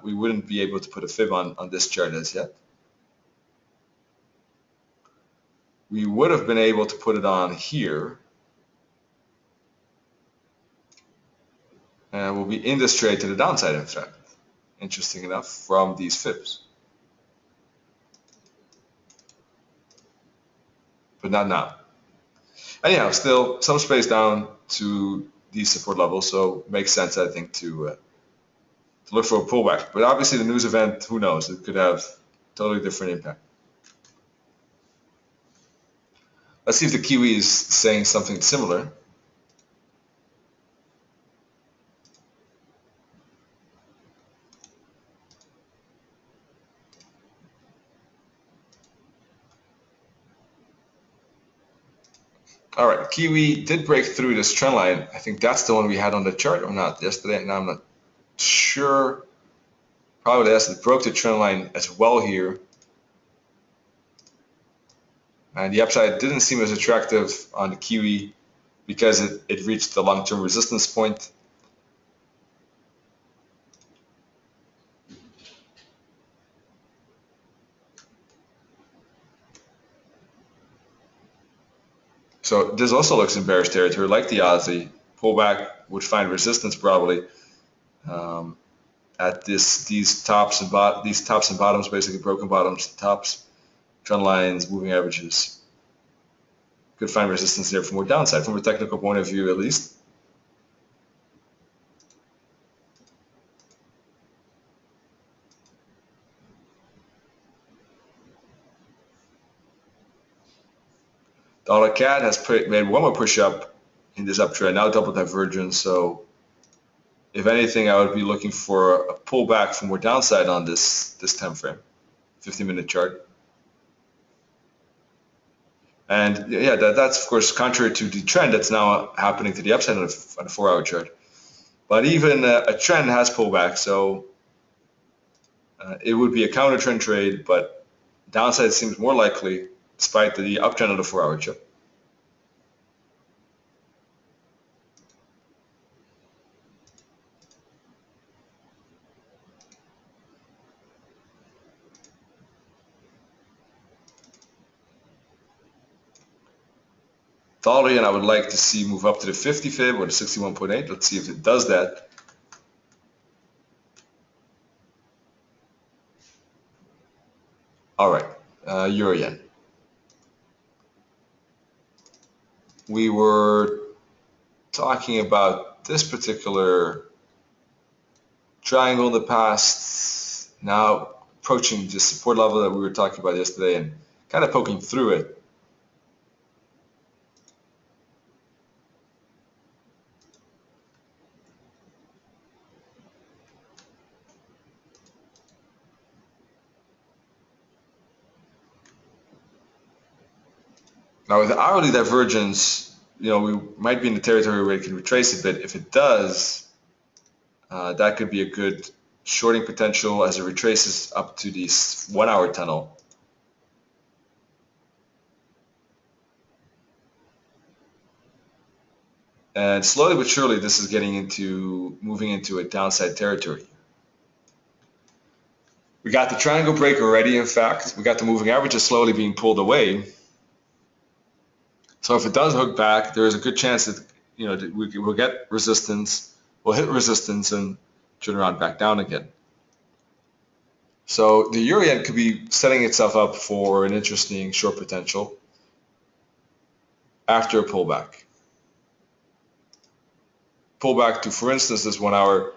we wouldn't be able to put a fib on this chart as yet. We would have been able to put it on here, and we'll be in this trade to the downside, in fact, interesting enough, from these fibs. But not now. Anyhow, still some space down to these support levels, so it makes sense, I think, to look for a pullback. But obviously the news event, who knows, it could have totally different impact. Let's see if the Kiwi is saying something similar. All right, Kiwi did break through this trend line. I think that's the one we had on the chart, or not, yesterday. Now I'm not sure. Probably yes, it broke the trend line as well here. And the upside didn't seem as attractive on the Kiwi because it reached the long-term resistance point. So this also looks in bearish territory, like the Aussie. Pullback would find resistance probably at these tops and bottoms, basically broken bottoms, tops, trend lines, moving averages. Could find resistance there for more downside, from a technical point of view at least. Dollar CAD has made one more push up in this uptrend, now double divergence. So if anything, I would be looking for a pullback for more downside on this time frame. 50-minute chart. And yeah, that's of course contrary to the trend that's now happening to the upside on a 4-hour chart. But even a trend has pulled back, so it would be a counter trend trade, but downside seems more likely despite the uptrend on the 4-hour chart. Thalian I would like to see move up to the 50 fib or the 61.8. Let's see if it does that. All right, euro yen. We were talking about this particular triangle in the past, now approaching the support level that we were talking about yesterday and kind of poking through it. Now with the hourly divergence, we might be in the territory where it can retrace a bit. If it does, that could be a good shorting potential as it retraces up to the 1-hour tunnel. And slowly but surely, this is moving into a downside territory. We got the triangle break already, in fact. We got the moving averages slowly being pulled away. So if it does hook back, there is a good chance that we'll get resistance, we'll hit resistance and turn around back down again. So the euro yen could be setting itself up for an interesting short potential after a pullback. Pullback to, for instance, this 1-hour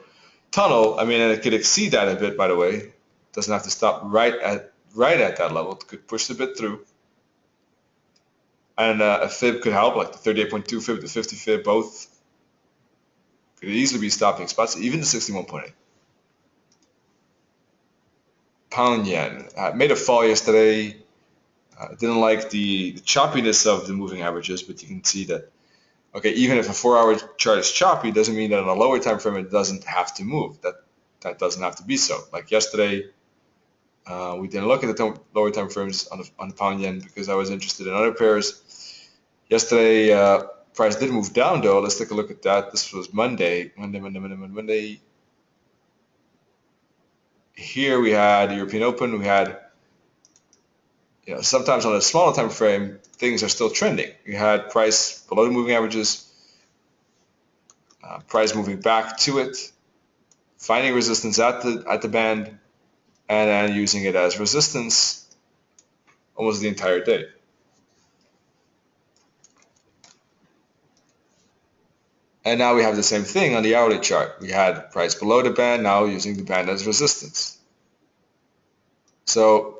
tunnel. And it could exceed that a bit, by the way. It doesn't have to stop right at that level. It could push a bit through. And a fib could help, like the 38.2 fib, the 50 fib, both could easily be stopping spots, even the 61.8. Pound yen made a fall yesterday. Didn't like the choppiness of the moving averages, but you can see that, okay, even if a 4-hour chart is choppy, doesn't mean that on a lower time frame it doesn't have to move. That doesn't have to be so. Like yesterday, we didn't look at the lower time frames on the pound yen because I was interested in other pairs. Yesterday, price did move down though. Let's take a look at that. This was Monday. Here we had the European Open. We had, sometimes on a smaller time frame, things are still trending. We had price below the moving averages, price moving back to it, finding resistance at the band, and then using it as resistance almost the entire day. And now we have the same thing on the hourly chart. We had price below the band, now using the band as resistance. So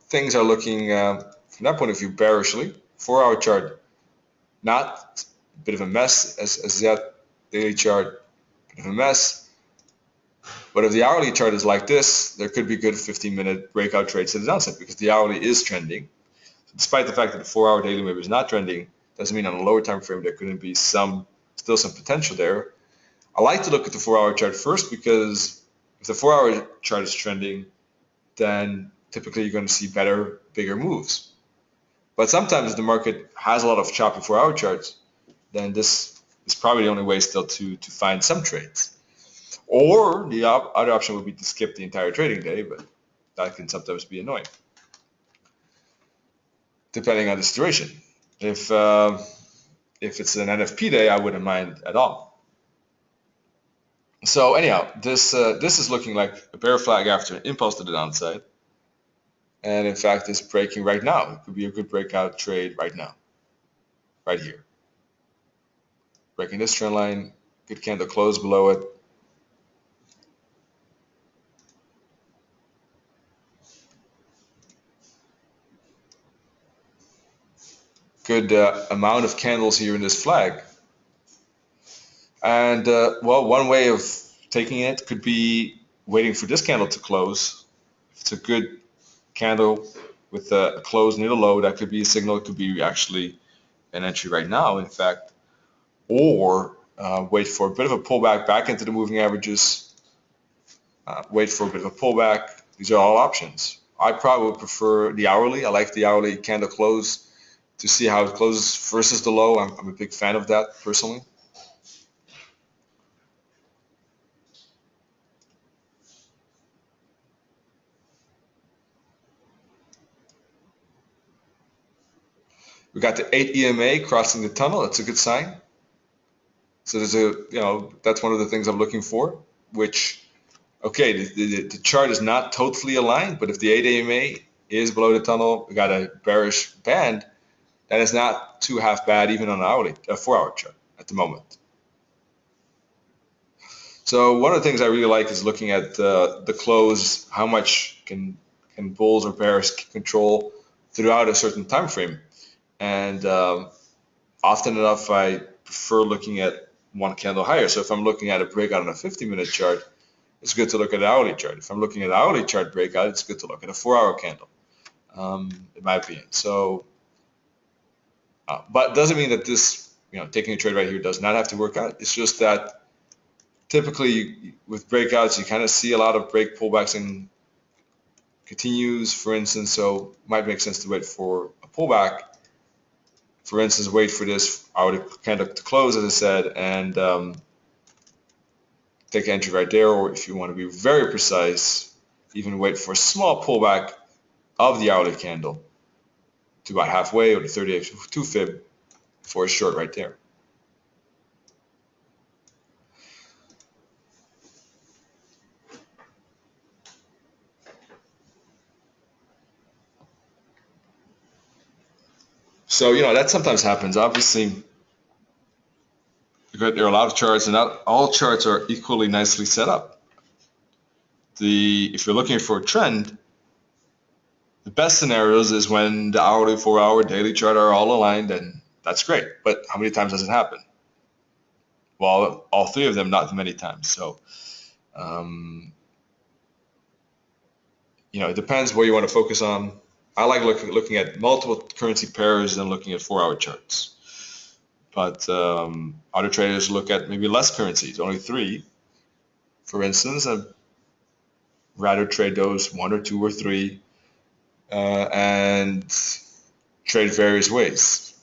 things are looking, from that point of view, bearishly. 4-hour chart, not a bit of a mess as that daily chart, bit of a mess. But if the hourly chart is like this, there could be good 15-minute breakout trades to the downside because the hourly is trending. Despite the fact that the 4-hour daily wave is not trending, doesn't mean on a lower time frame there couldn't be still some potential there. I like to look at the 4-hour chart first because if the 4-hour chart is trending, then typically you're going to see bigger moves. But sometimes the market has a lot of choppy 4-hour charts, then this is probably the only way still to find some trades. Or the other option would be to skip the entire trading day, but that can sometimes be annoying, depending on the situation. If it's an NFP day, I wouldn't mind at all. So anyhow, this is looking like a bear flag after an impulse to the downside. And in fact, it's breaking right now. It could be a good breakout trade right now, right here. Breaking this trend line, good candle close below it. Good amount of candles here in this flag. And well, one way of taking it could be waiting for this candle to close. If it's a good candle with a close near the low, that could be a signal. It could be actually an entry right now, in fact, or wait for a bit of a pullback back into the moving averages, wait for a bit of a pullback. These are all options. I probably would prefer the hourly. I like the hourly candle close to see how it closes versus the low. I'm a big fan of that personally. We got the 8 EMA crossing the tunnel. That's a good sign. So there's that's one of the things I'm looking for, which, okay, the chart is not totally aligned, but if the 8 EMA is below the tunnel, we got a bearish band, that is not too half bad even on an hourly, a 4-hour chart at the moment. So one of the things I really like is looking at the close, how much can bulls or bears control throughout a certain time frame. And often enough, I prefer looking at one candle higher. So if I'm looking at a breakout on a 50-minute chart, it's good to look at an hourly chart. If I'm looking at an hourly chart breakout, it's good to look at a 4-hour candle, in my opinion. So, but doesn't mean that this, taking a trade right here does not have to work out. It's just that typically with breakouts, you kind of see a lot of break pullbacks and continues, for instance. So it might make sense to wait for a pullback. For instance, wait for this hourly candle to close, as I said, and take entry right there. Or if you want to be very precise, even wait for a small pullback of the hourly candle to about halfway or the 38.2 fib for a short right there. So, that sometimes happens. Obviously, there are a lot of charts, and not all charts are equally nicely set up. If you're looking for a trend, the best scenarios is when the hourly, 4-hour, daily chart are all aligned, and that's great. But how many times does it happen? Well, all three of them, not many times. So, it depends what you want to focus on. I like looking at multiple currency pairs and looking at 4-hour charts. But other traders look at maybe less currencies, only 3, for instance. I'd rather trade those 1 or 2 or 3 and trade various ways.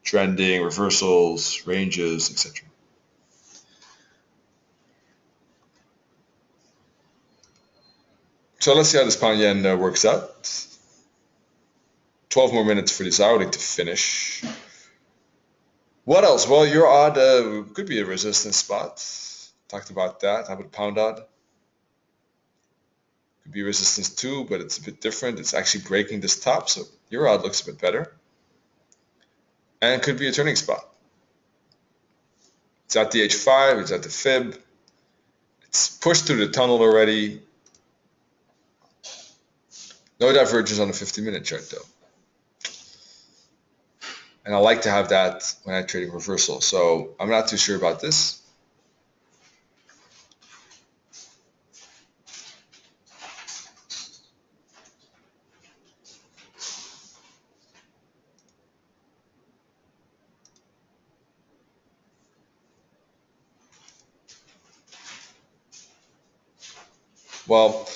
Trending, reversals, ranges, etc. So let's see how this pound yen works out. 12 more minutes for this hourly to finish. What else? Well, your odd could be a resistance spot. Talked about that. How about pound odd? Could be resistance too, but it's a bit different. It's actually breaking this top, so your odd looks a bit better. And it could be a turning spot. It's at the H5, it's at the fib. It's pushed through the tunnel already. No divergence on the 50-minute chart though. And I like to have that when I trade a reversal. So I'm not too sure about this. Well,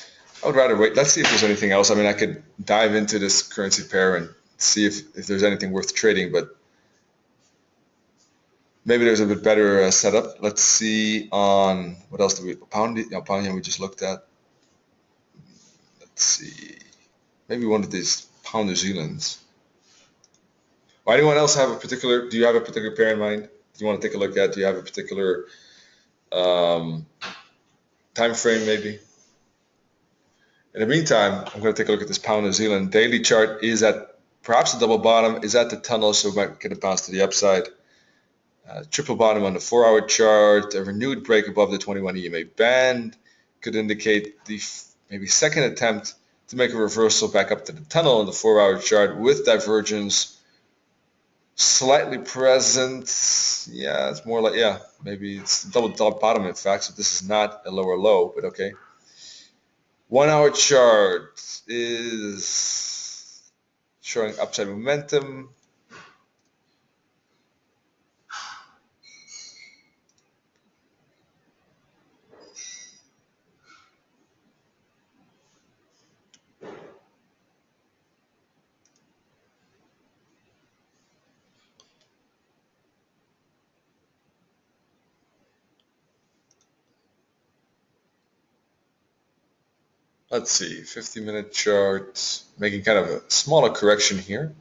I would rather wait. Let's see if there's anything else. I mean, I could dive into this currency pair and see if there's anything worth trading, but maybe there's a bit better setup. Let's see on what else do we pound yen we just looked at. Let's see, maybe one of these pound New Zealands. Well, anyone else have a particular? Do you have a particular pair in mind? Do you want to take a look at? Do you have a particular time frame maybe? In the meantime, I'm going to take a look at this pound New Zealand. Daily chart is at perhaps a double bottom, is at the tunnel, so we might get a bounce to the upside. Triple bottom on the 4-hour chart, a renewed break above the 21 EMA band could indicate the maybe second attempt to make a reversal back up to the tunnel on the 4-hour chart with divergence slightly present. Yeah, it's more like, maybe it's double top bottom in fact, so this is not a lower low, but okay. 1 hour chart is showing upside momentum. Let's see, 50-minute chart, making kind of a smaller correction here.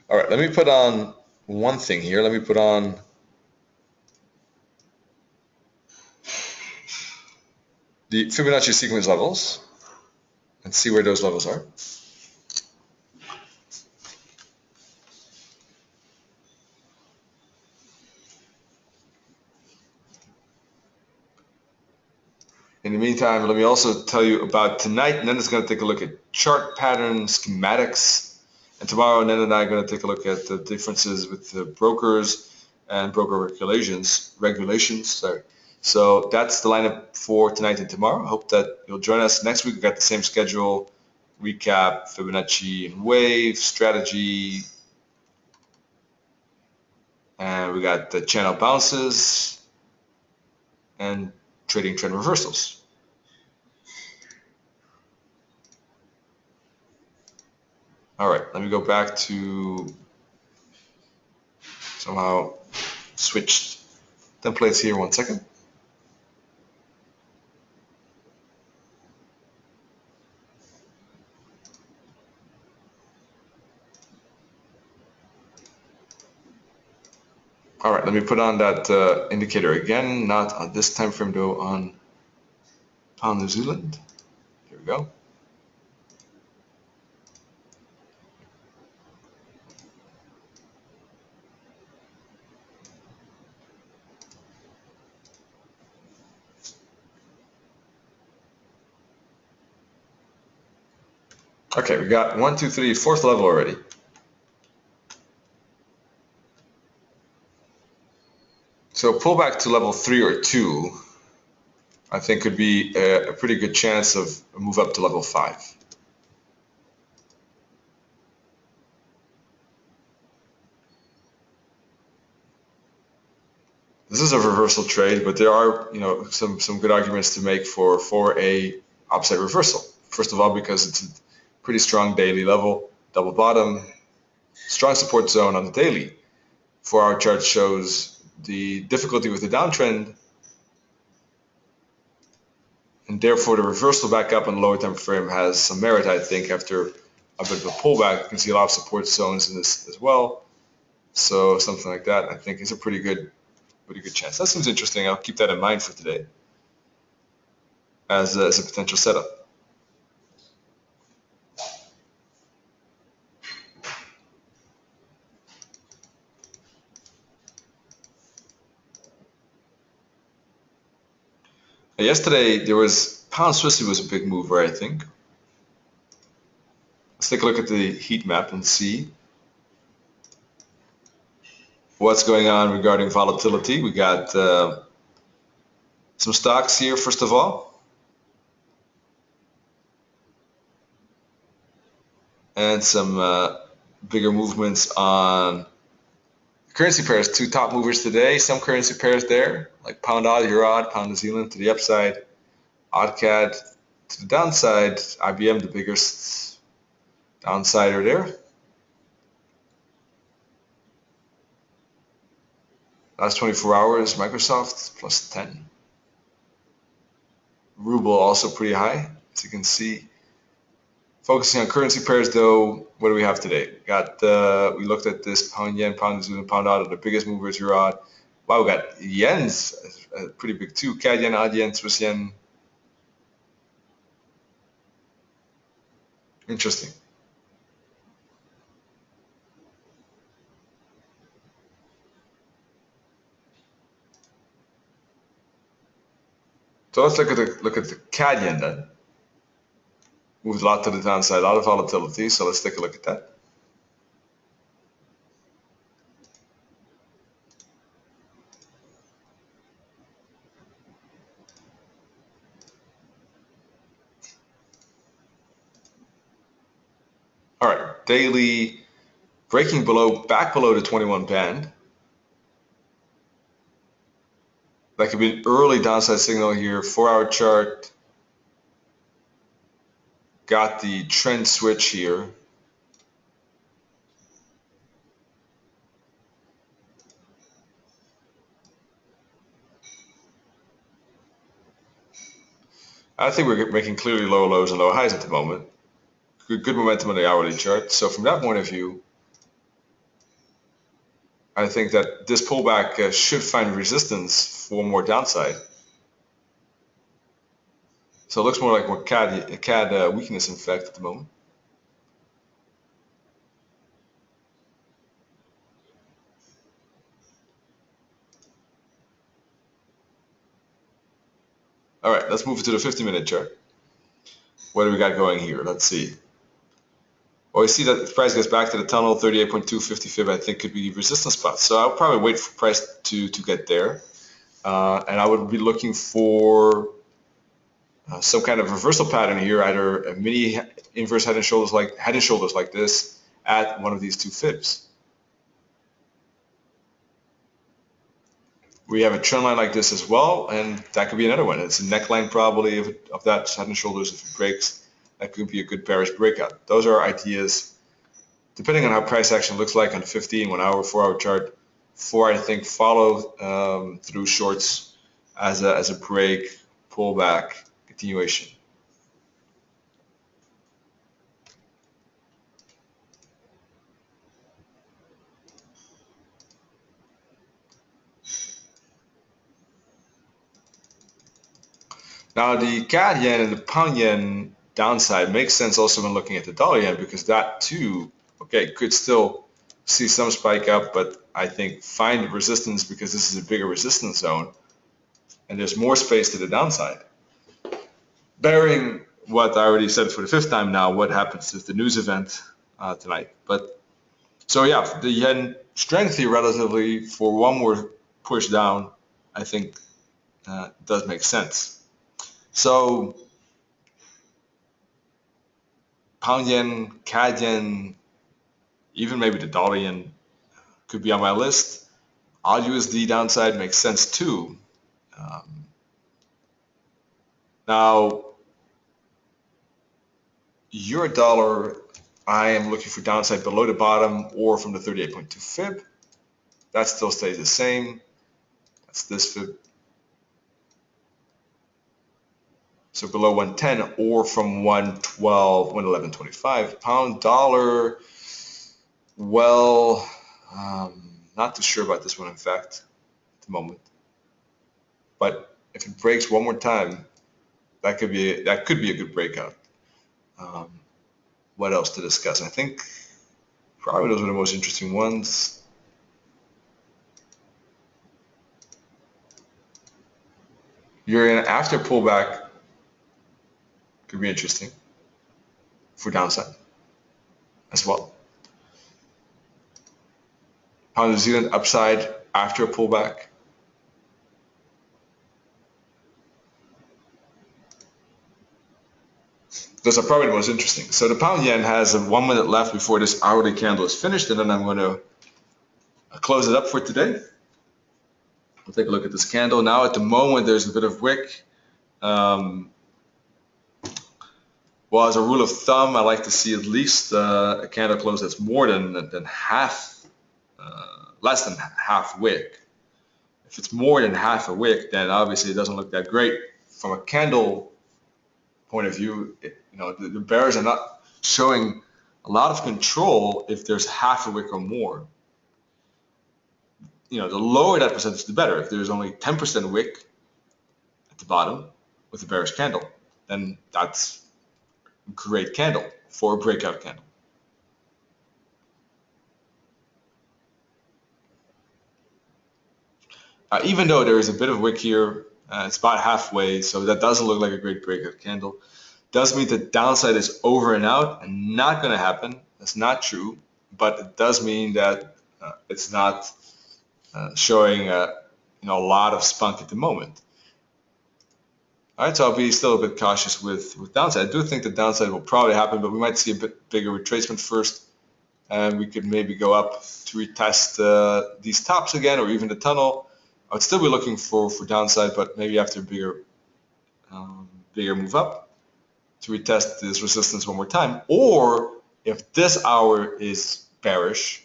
All right, let me put on one thing here. Let me put on the Fibonacci sequence levels and see where those levels are. In the meantime, let me also tell you about tonight. Nenna's going to take a look at chart patterns, schematics, and tomorrow Nenna and I are going to take a look at the differences with the brokers and broker regulations. Sorry. So that's the lineup for tonight and tomorrow. I hope that you'll join us. Next week we've got the same schedule, recap, Fibonacci and wave, strategy, and we got the channel bounces and trading trend reversals. All right, let me go back to somehow switched templates here. 1 second. All right, let me put on that indicator again, not on this time frame though, on pound New Zealand. Here we go. Okay, we got 1, 2, 3, fourth level already. So pullback to level 3 or 2, I think could be a pretty good chance of a move up to level 5. This is a reversal trade, but there are, some good arguments to make for a upside reversal. First of all, because it's a pretty strong daily level, double bottom, strong support zone on the daily. 4-hour chart shows the difficulty with the downtrend, and therefore the reversal back up on the lower time frame has some merit, I think, after a bit of a pullback. You can see a lot of support zones in this as well. So something like that, I think, is a pretty good chance. That seems interesting. I'll keep that in mind for today as a potential setup. Yesterday, there was pound Swissy was a big mover, I think. Let's take a look at the heat map and see what's going on regarding volatility. We got some stocks here, first of all. And some bigger movements on currency pairs. 2 top movers today. Some currency pairs there, like pound odd, euro odd, pound New Zealand to the upside, odd CAD to the downside, IBM the biggest downsider there. Last 24 hours, Microsoft plus 10. Ruble also pretty high, as you can see. Focusing on currency pairs though, what do we have today? We looked at this pound yen, pound New Zealand, pound odd, the biggest movers, euro odd. Wow, we got yens, pretty big too. CAD yen, odd yen, Swiss yen. Interesting. So let's look at the CAD yen then. Moved a lot to the downside, a lot of volatility. So let's take a look at that. daily breaking back below the 21 band. That could be an early downside signal here. 4-hour chart. Got the trend switch here. I think we're making clearly lower lows and lower highs at the moment. Good momentum on the hourly chart. So from that point of view, I think that this pullback should find resistance for more downside. So it looks more like more CAD weakness in fact at the moment. All right, let's move to the 50-minute chart. What do we got going here? Let's see. Well, we see that the price gets back to the tunnel, 38.250 fib, I think could be resistance spots. So I'll probably wait for price to get there. And I would be looking for some kind of reversal pattern here, either a mini inverse head and shoulders like this at one of these two fibs. We have a trend line like this as well, and that could be another one. It's a neckline probably of that head and shoulders. If it breaks, that could be a good bearish breakout. Those are ideas, depending on how price action looks like on the 15, 1 hour, 4 hour chart, for I think follow through shorts as a break, pullback, continuation. Now the CAD yen and the pound yen downside makes sense also when looking at the dollar yen, because that too, okay, could still see some spike up, but I think find resistance because this is a bigger resistance zone and there's more space to the downside. Bearing what I already said for the 5th time now, what happens with the news event tonight. But so yeah, the yen strength here relatively for one more push down, I think does make sense. So pound yen, CAD yen, even maybe the dollar yen could be on my list. AUD USD downside makes sense too. Now, euro dollar, I am looking for downside below the bottom or from the 38.2 fib. That still stays the same. That's this fib. So below 110 or from 112, 111.25. Pound dollar, well, not too sure about this one in fact at the moment. But if it breaks one more time, that could be a good breakout. What else to discuss? I think probably those are the most interesting ones. You're in after pullback could be interesting for downside as well. Pound New Zealand upside after a pullback. Those are probably the most interesting. So the pound yen has 1 minute left before this hourly candle is finished, and then I'm going to close it up for today. We'll take a look at this candle. Now at the moment there's a bit of wick. Well, as a rule of thumb, I like to see at least a candle close that's more than half, less than half wick. If it's more than half a wick, then obviously it doesn't look that great. From a candle point of view, the bears are not showing a lot of control if there's half a wick or more. The lower that percentage, the better. If there's only 10% wick at the bottom with a bearish candle, then that's a great candle for a breakout candle. Even though there is a bit of wick here, it's about halfway, so that doesn't look like a great breakout candle. Does mean that downside is over and out and not going to happen. That's not true, but it does mean that it's not showing a lot of spunk at the moment. All right, so I'll be still a bit cautious with downside. I do think the downside will probably happen, but we might see a bit bigger retracement first and we could maybe go up to retest these tops again, or even the tunnel. I would still be looking for downside, but maybe after a bigger move up to retest this resistance one more time. Or if this hour is bearish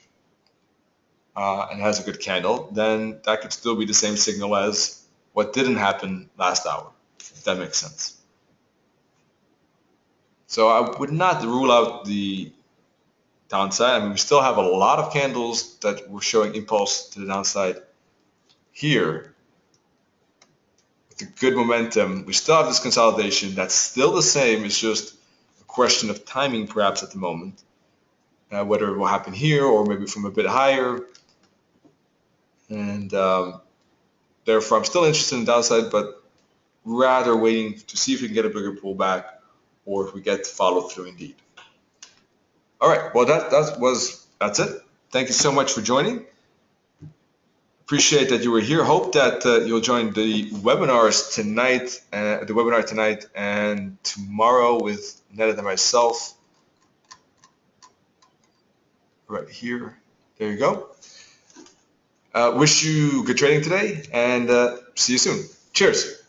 and has a good candle, then that could still be the same signal as what didn't happen last hour, if that makes sense. So I would not rule out the downside. I mean, we still have a lot of candles that were showing impulse to the downside here with a good momentum. We still have this consolidation that's still the same. It's just a question of timing perhaps at the moment, whether it will happen here or maybe from a bit higher. And therefore, I'm still interested in downside, but rather waiting to see if we can get a bigger pullback or if we get follow through indeed. All right, well, that's it. Thank you so much for joining. Appreciate that you were here. Hope that you'll join the webinars tonight, and tomorrow with Ned and myself. Right here. There you go. Wish you good trading today, and see you soon. Cheers.